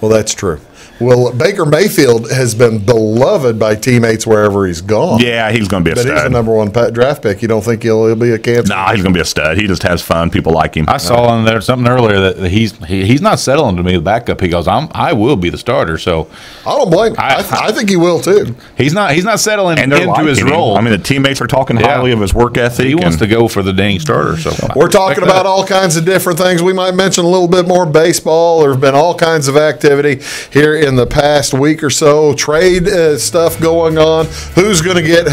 Well, that's true. Well, Baker Mayfield has been beloved by teammates wherever he's gone. Yeah, he's going to be a stud. But he's the number one draft pick. You don't think he'll be a cancer? No, he's going to be a stud. He just has fun. People like him. I saw in there something earlier that he's not settling to be the backup. He goes, I will be the starter. So I don't blame him. I think he will too. He's not settling into his role. I mean, the teammates are talking highly of his work ethic. He wants to go for the dang starter. So we're talking about all kinds of different things. We might mention a little bit more baseball. There have been all kinds of activity here in the past week or so, trade stuff going on, who's going to get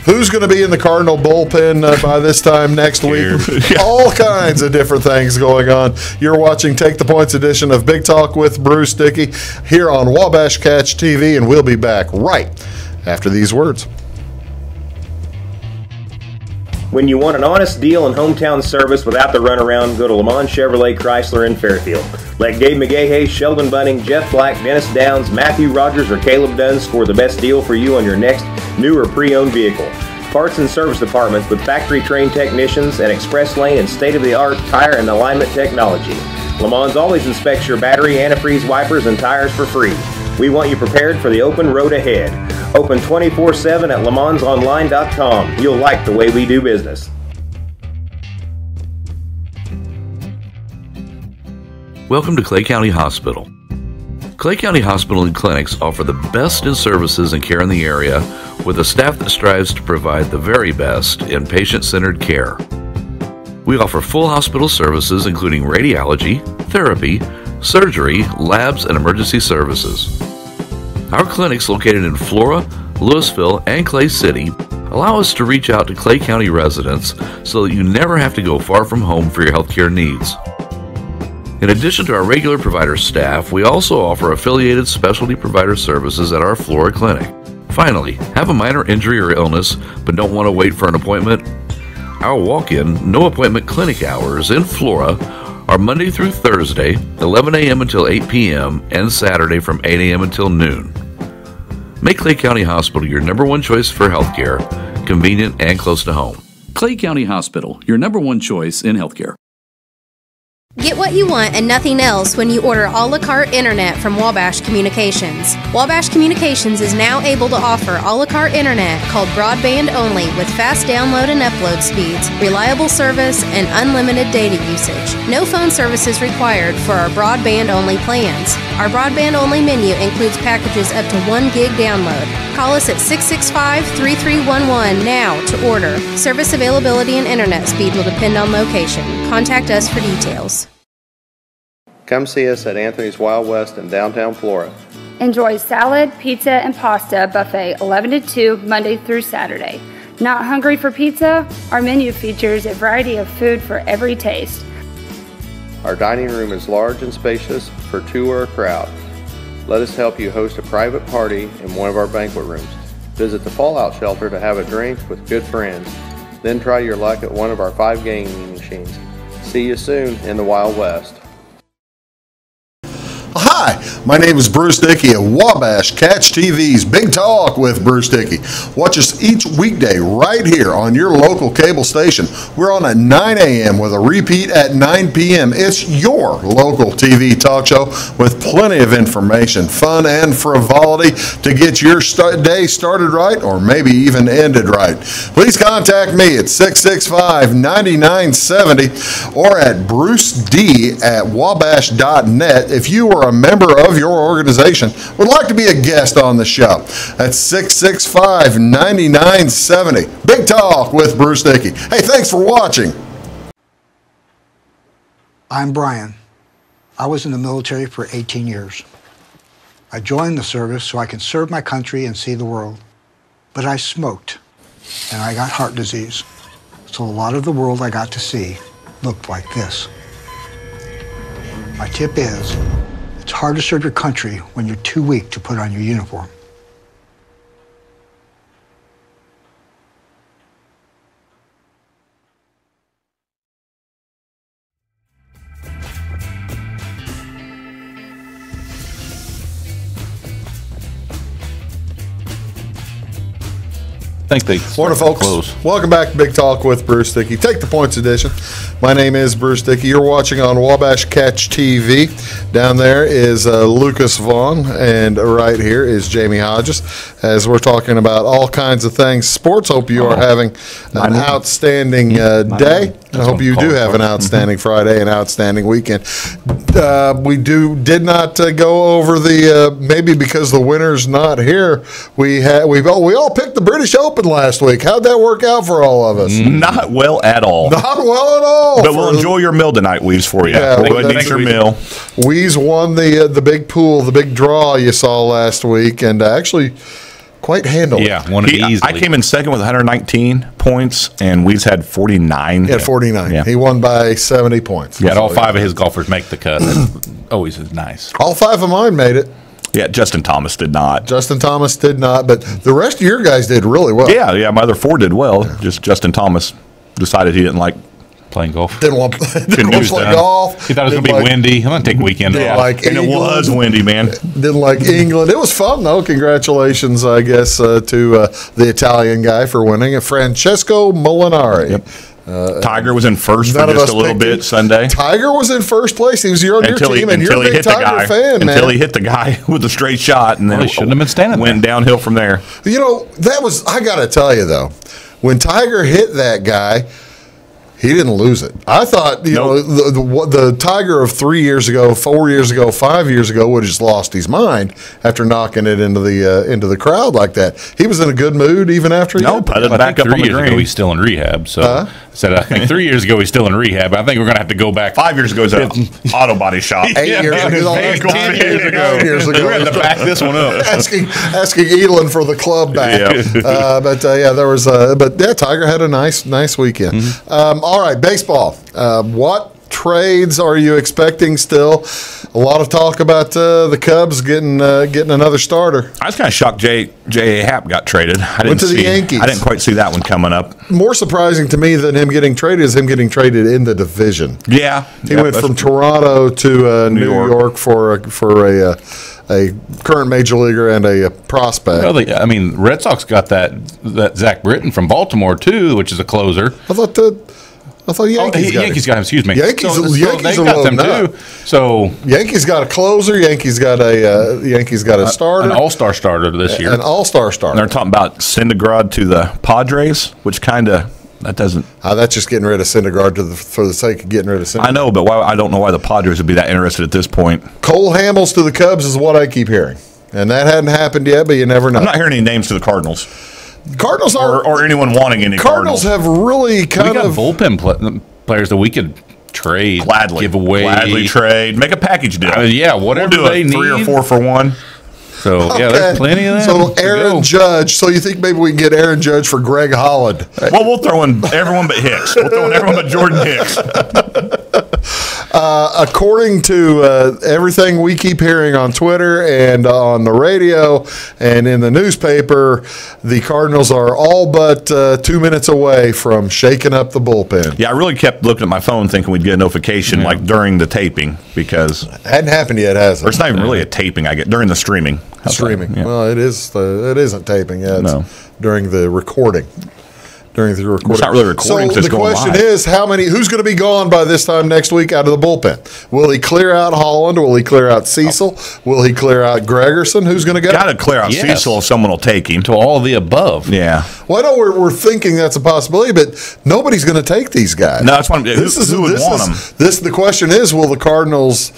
who's going to be in the Cardinal bullpen by this time next week, all kinds of different things going on. You're watching Take the Points edition of Big Talk with Bruce Dickey here on Wabash Catch TV, and we'll be back right after these words. When you want an honest deal and hometown service without the runaround, go to Le Mans Chevrolet Chrysler in Fairfield. Let Gabe McGahey, Sheldon Bunning, Jeff Black, Dennis Downs, Matthew Rogers, or Caleb Dunn score the best deal for you on your next new or pre-owned vehicle. Parts and service departments with factory-trained technicians and express lane and state-of-the-art tire and alignment technology. Le Mans always inspects your battery, antifreeze, wipers, and tires for free. We want you prepared for the open road ahead. Open 24/7 at lemansonline.com. You'll like the way we do business. Welcome to Clay County Hospital. Clay County Hospital and Clinics offer the best in services and care in the area with a staff that strives to provide the very best in patient-centered care. We offer full hospital services including radiology, therapy, surgery, labs, and emergency services. Our clinics located in Flora, Louisville, and Clay City allow us to reach out to Clay County residents so that you never have to go far from home for your healthcare needs. In addition to our regular provider staff, we also offer affiliated specialty provider services at our Flora clinic. Finally, have a minor injury or illness but don't want to wait for an appointment? Our walk-in, no-appointment clinic hours in Flora are Monday through Thursday, 11 a.m. until 8 p.m., and Saturday from 8 a.m. until noon. Make Clay County Hospital your number one choice for healthcare, convenient and close to home. Clay County Hospital, your number one choice in healthcare. Get what you want and nothing else when you order a la carte internet from Wabash Communications. Wabash Communications is now able to offer a la carte internet called broadband only with fast download and upload speeds, reliable service, and unlimited data usage. No phone services required for our broadband only plans. Our broadband only menu includes packages up to 1 gig download. Call us at 665-3311 now to order. Service availability and internet speed will depend on location. Contact us for details. Come see us at Anthony's Wild West in downtown Flora. Enjoy salad, pizza, and pasta buffet 11 to 2 Monday through Saturday. Not hungry for pizza? Our menu features a variety of food for every taste. Our dining room is large and spacious for two or a crowd. Let us help you host a private party in one of our banquet rooms. Visit the Fallout Shelter to have a drink with good friends. Then try your luck at one of our 5 gaming machines. See you soon in the Wild West. Hi, my name is Bruce Dickey at Wabash Catch TV's Big Talk with Bruce Dickey. Watch us each weekday right here on your local cable station. We're on at 9 a.m. with a repeat at 9 p.m. It's your local TV talk show with plenty of information, fun, and frivolity to get your day started right or maybe even ended right. Please contact me at 665-9970 or at bruced@wabash.net if you are a member of your organization would like to be a guest on the show. That's 665-9970. Big Talk with Bruce Dickey. Hey, thanks for watching. I'm Brian. I was in the military for 18 years. I joined the service so I could serve my country and see the world. But I smoked, and I got heart disease. So a lot of the world I got to see looked like this. My tip is, it's hard to serve your country when you're too weak to put on your uniform. I think they Morning, folks. close. Welcome back to Big Talk with Bruce Dickey. Take the Points edition. My name is Bruce Dickey. You're watching on Wabash Catch TV. Down there is Lucas Vaughn, and right here is Jamie Hodges, as we're talking about all kinds of things. Sports. Hope you are having an outstanding day. I hope you do have an outstanding Friday, an outstanding weekend. We did not go over the maybe because the winner's not here. We all picked the British Open last week. How'd that work out for all of us? Not well at all. Not well at all. But we'll enjoy your meal tonight, Weeze, for you. Yeah, Go ahead and eat your meal. Weeze won the big pool, the big draw you saw last week, and actually quite handled. Yeah, won it easily. I came in second with 119 points, and Weeze had 49. He had 49. Yeah. He won by 70 points. He had all 5 of his golfers make the cut. That's always nice. All 5 of mine made it. Yeah, Justin Thomas did not. Justin Thomas did not, but the rest of your guys did really well. Yeah, my other 4 did well. Yeah. Just Justin Thomas decided he didn't like playing golf. Didn't want to play golf. He thought it was going to be windy. I'm going to take weekend off. And it was windy, man. Didn't like England. It was fun, though. Congratulations, I guess, to the Italian guy for winning, Francesco Molinari. Yep. Tiger was in first for just a little bit Sunday. Tiger was in first place. He was on your team, and you're a big Tiger fan, man. Until he hit the guy with a straight shot, and then he shouldn't have been standing went downhill from there. You know, that was, I got to tell you, though, when Tiger hit that guy, he didn't lose it. I thought, you know, the Tiger of 3 years ago, 4 years ago, 5 years ago would have just lost his mind after knocking it into the crowd like that. He was in a good mood even after he hit it. I think 3 years ago he's still in rehab. So I think 3 years ago he's still in rehab. I think we're going to have to go back. 5 years ago, he's at an auto body shop. 8 years ago. 10 years ago. 9 years ago. We're going to back this one up. asking Elon for the club back. There was. Tiger had a nice weekend. Mm-hmm. All right, baseball. What trades are you expecting still? A lot of talk about the Cubs getting another starter. I was kind of shocked J.A. Happ got traded. Went to the Yankees. I didn't quite see that one coming up. More surprising to me than him getting traded is him getting traded in the division. Yeah. He went from Toronto to New York for a current major leaguer and a prospect. Well, Red Sox got that Zach Britton from Baltimore too, which is a closer. I thought Yankees got him. Excuse me. Yankees they got them too. So Yankees got a closer. Yankees got a starter, an all-star starter this year. An all-star starter. And they're talking about Syndergaard to the Padres, which that doesn't. That's just getting rid of Syndergaard for the sake of getting rid of Syndergaard. I know, but I don't know why the Padres would be that interested at this point. Cole Hamels to the Cubs is what I keep hearing, and that hadn't happened yet, but you never know. I'm not hearing any names to the Cardinals. Cardinals are, or anyone wanting any Cardinals have really we got bullpen players that we could trade, give away, gladly trade, make a package deal. Whatever we'll do they need. 3 or 4 for 1. So there's plenty of that. So Aaron Judge. So you think maybe we can get Aaron Judge for Greg Holland? Well, we'll throw in everyone but Hicks. We'll throw in everyone but Jordan Hicks. According to everything we keep hearing on Twitter and on the radio and in the newspaper, the Cardinals are all but 2 minutes away from shaking up the bullpen. Yeah, I really kept looking at my phone thinking we'd get a notification like during the taping because it hadn't happened yet, has it? Or it's not even really a taping. I get during the streaming. Yeah. Well, it isn't taping yet. It's during the recording. It's not really recording. So the question is, who's going to be gone by this time next week out of the bullpen? Will he clear out Holland? Will he clear out Cecil? Will he clear out Gregerson? Who's going to go? Got to clear out Cecil if someone will take him. To all the above. Yeah. Well, I know we're thinking that's a possibility, but nobody's going to take these guys. No, that's who would want them? The question is, will the Cardinals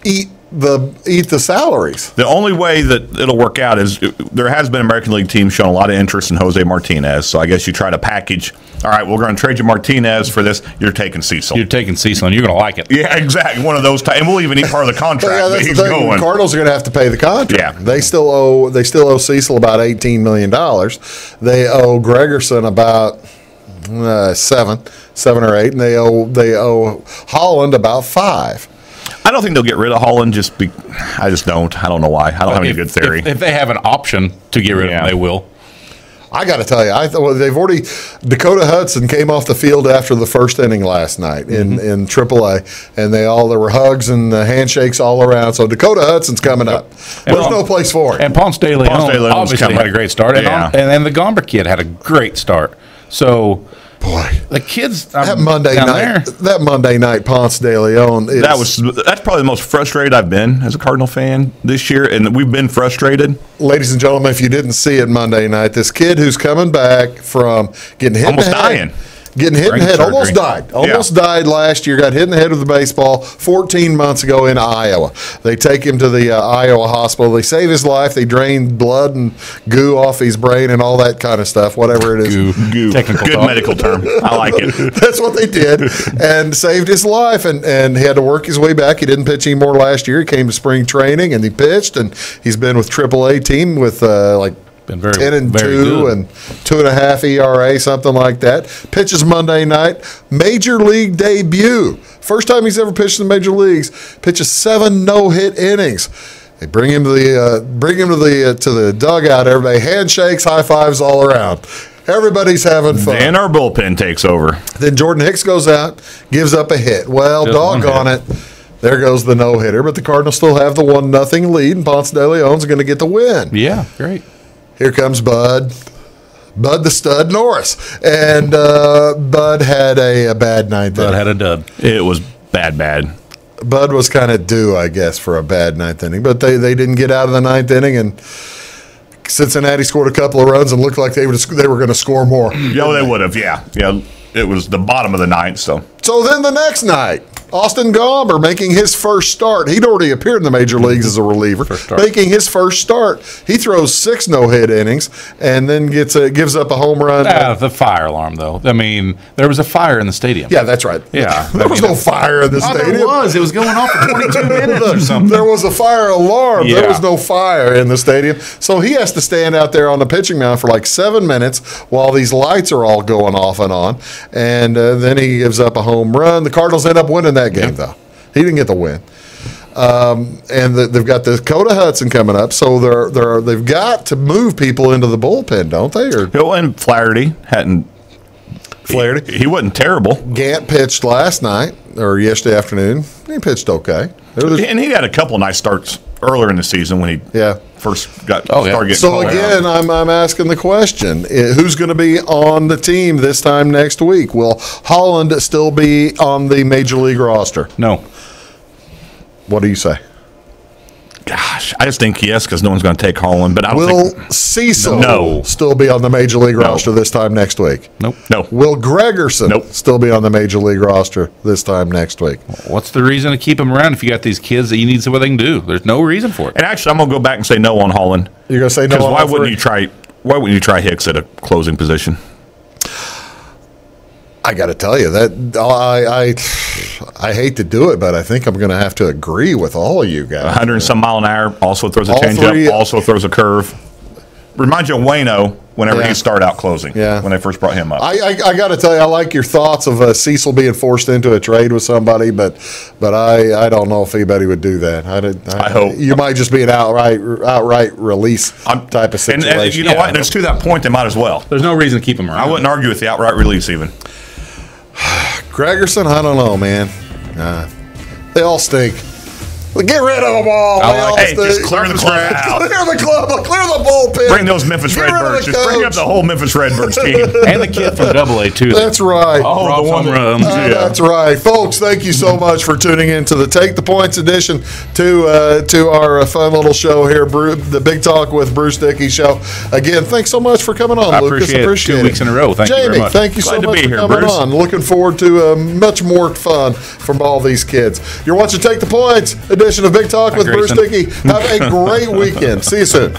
eat the salaries? The only way that it'll work out is there has been American League teams showing a lot of interest in Jose Martinez, so I guess you try to package all right, we're going to trade you Martinez for this. You're taking Cecil. You're taking Cecil, and you're going to like it. Yeah, exactly. One of those and we'll even eat part of the contract. Yeah, that's he's the thing. going. The Cardinals are going to have to pay the contract. Yeah. They still owe Cecil about $18 million. They owe Gregerson about seven or eight, and they owe Holland about $5. I don't think they'll get rid of Holland. I just don't. I don't know why. I don't have any good theory. If they have an option to get rid of him, they will. I got to tell you, they've already. Dakota Hudson came off the field after the first inning last night in AAA, and there were hugs and handshakes all around. So Dakota Hudson's coming up. There's no place for it. And Ponce de Leon obviously had a great start, and then the Gomber kid had a great start. So. Boy, the kids that Monday night Ponce de Leon. That's probably the most frustrated I've been as a Cardinal fan this year, and we've been frustrated. Ladies and gentlemen, if you didn't see it Monday night, this kid who's coming back from getting hit almost in the head, dying. Getting hit in the head, almost died last year, got hit in the head with a baseball 14 months ago in Iowa. They take him to the Iowa hospital. They save his life. They drain blood and goo off his brain and all that kind of stuff, whatever it is. Goo. Good medical term. I like it. That's what they did, and saved his life, and he had to work his way back. He didn't pitch anymore last year. He came to spring training, and he pitched, and he's been with AAA team with 10-2 and 2.5 ERA, something like that. Pitches Monday night, major league debut. First time he's ever pitched in the major leagues. Pitches 7 no-hit innings. They bring him to the dugout. Everybody handshakes, high fives all around. Everybody's having fun. Then our bullpen takes over. Then Jordan Hicks goes out, gives up a hit. Well, doggone it. There goes the no-hitter, but the Cardinals still have the 1-0 lead, and Ponce de Leon's going to get the win. Yeah, great. Here comes Bud the Stud Norris. And Bud had a bad ninth inning. Bud had a dud. It was bad. Bud was kind of due, I guess, for a bad ninth inning. But they didn't get out of the ninth inning, and Cincinnati scored a couple of runs and looked like they were going to score more. Yeah, they would have, yeah. It was the bottom of the ninth. So then the next night, Austin Gomber making his first start. He'd already appeared in the major leagues as a reliever. Making his first start. He throws 6 no-hit innings and then gives up a home run. The fire alarm, though. I mean, there was a fire in the stadium. Yeah, that's right. Yeah. There was no fire in the stadium. There was. It was going off for 22 minutes or something. There was a fire alarm. Yeah. There was no fire in the stadium. So he has to stand out there on the pitching mound for like 7 minutes while these lights are all going off and on. And then he gives up a home run. The Cardinals end up winning that game, though. He didn't get the win. And they've got the Dakota Hudson coming up, so they've got to move people into the bullpen, don't they? And Flaherty hadn't. Flaherty? He wasn't terrible. Gant pitched last night, or yesterday afternoon. He pitched okay. And he had a couple of nice starts earlier in the season when he first started getting So called again, out. I'm asking the question: who's going to be on the team this time next week? Will Holland still be on the major league roster? No. What do you say? Gosh, I just think yes, because no one's going to take Holland. But I don't think Cecil still be on the major league roster this time next week? Nope. No. Will Gregerson still be on the major league roster this time next week? What's the reason to keep him around if you got these kids that you need to see what they can do? There's no reason for it. And actually, I'm going to go back and say no on Holland. You're going to say no on Holland? Because why wouldn't you try Hicks at a closing position? I got to tell you that I hate to do it, but I think I'm going to have to agree with all of you guys. 100 and some mile an hour, also throws a changeup, also throws a curve. Reminds you of Waino whenever he started out closing. Yeah. When they first brought him up. I got to tell you, I like your thoughts of Cecil being forced into a trade with somebody, but I don't know if anybody would do that. I hope you might just be an outright release type of situation. And you know what? And it's to that point they might as well. There's no reason to keep him around. I wouldn't argue with the outright release even. Gregerson, I don't know, man. They all stink. Get rid of them all. Just clear the club out. Clear the club. Clear the bullpen. Bring those Memphis Redbirds. Just bring up the whole Memphis Redbirds team. And the kid from AA, too. That's right. Oh, the one runs. That's right. Folks, thank you so much for tuning in to the Take the Points edition to our fun little show here, the Big Talk with Bruce Dickey show. Again, thanks so much for coming on, Lucas. Appreciate it. 2 weeks in a row. Thank you very much. Thank you so much for coming on. Looking forward to much more fun from all these kids. You're watching Take the Points edition of Big Talk with Bruce Dickey. Have a great weekend. See you soon.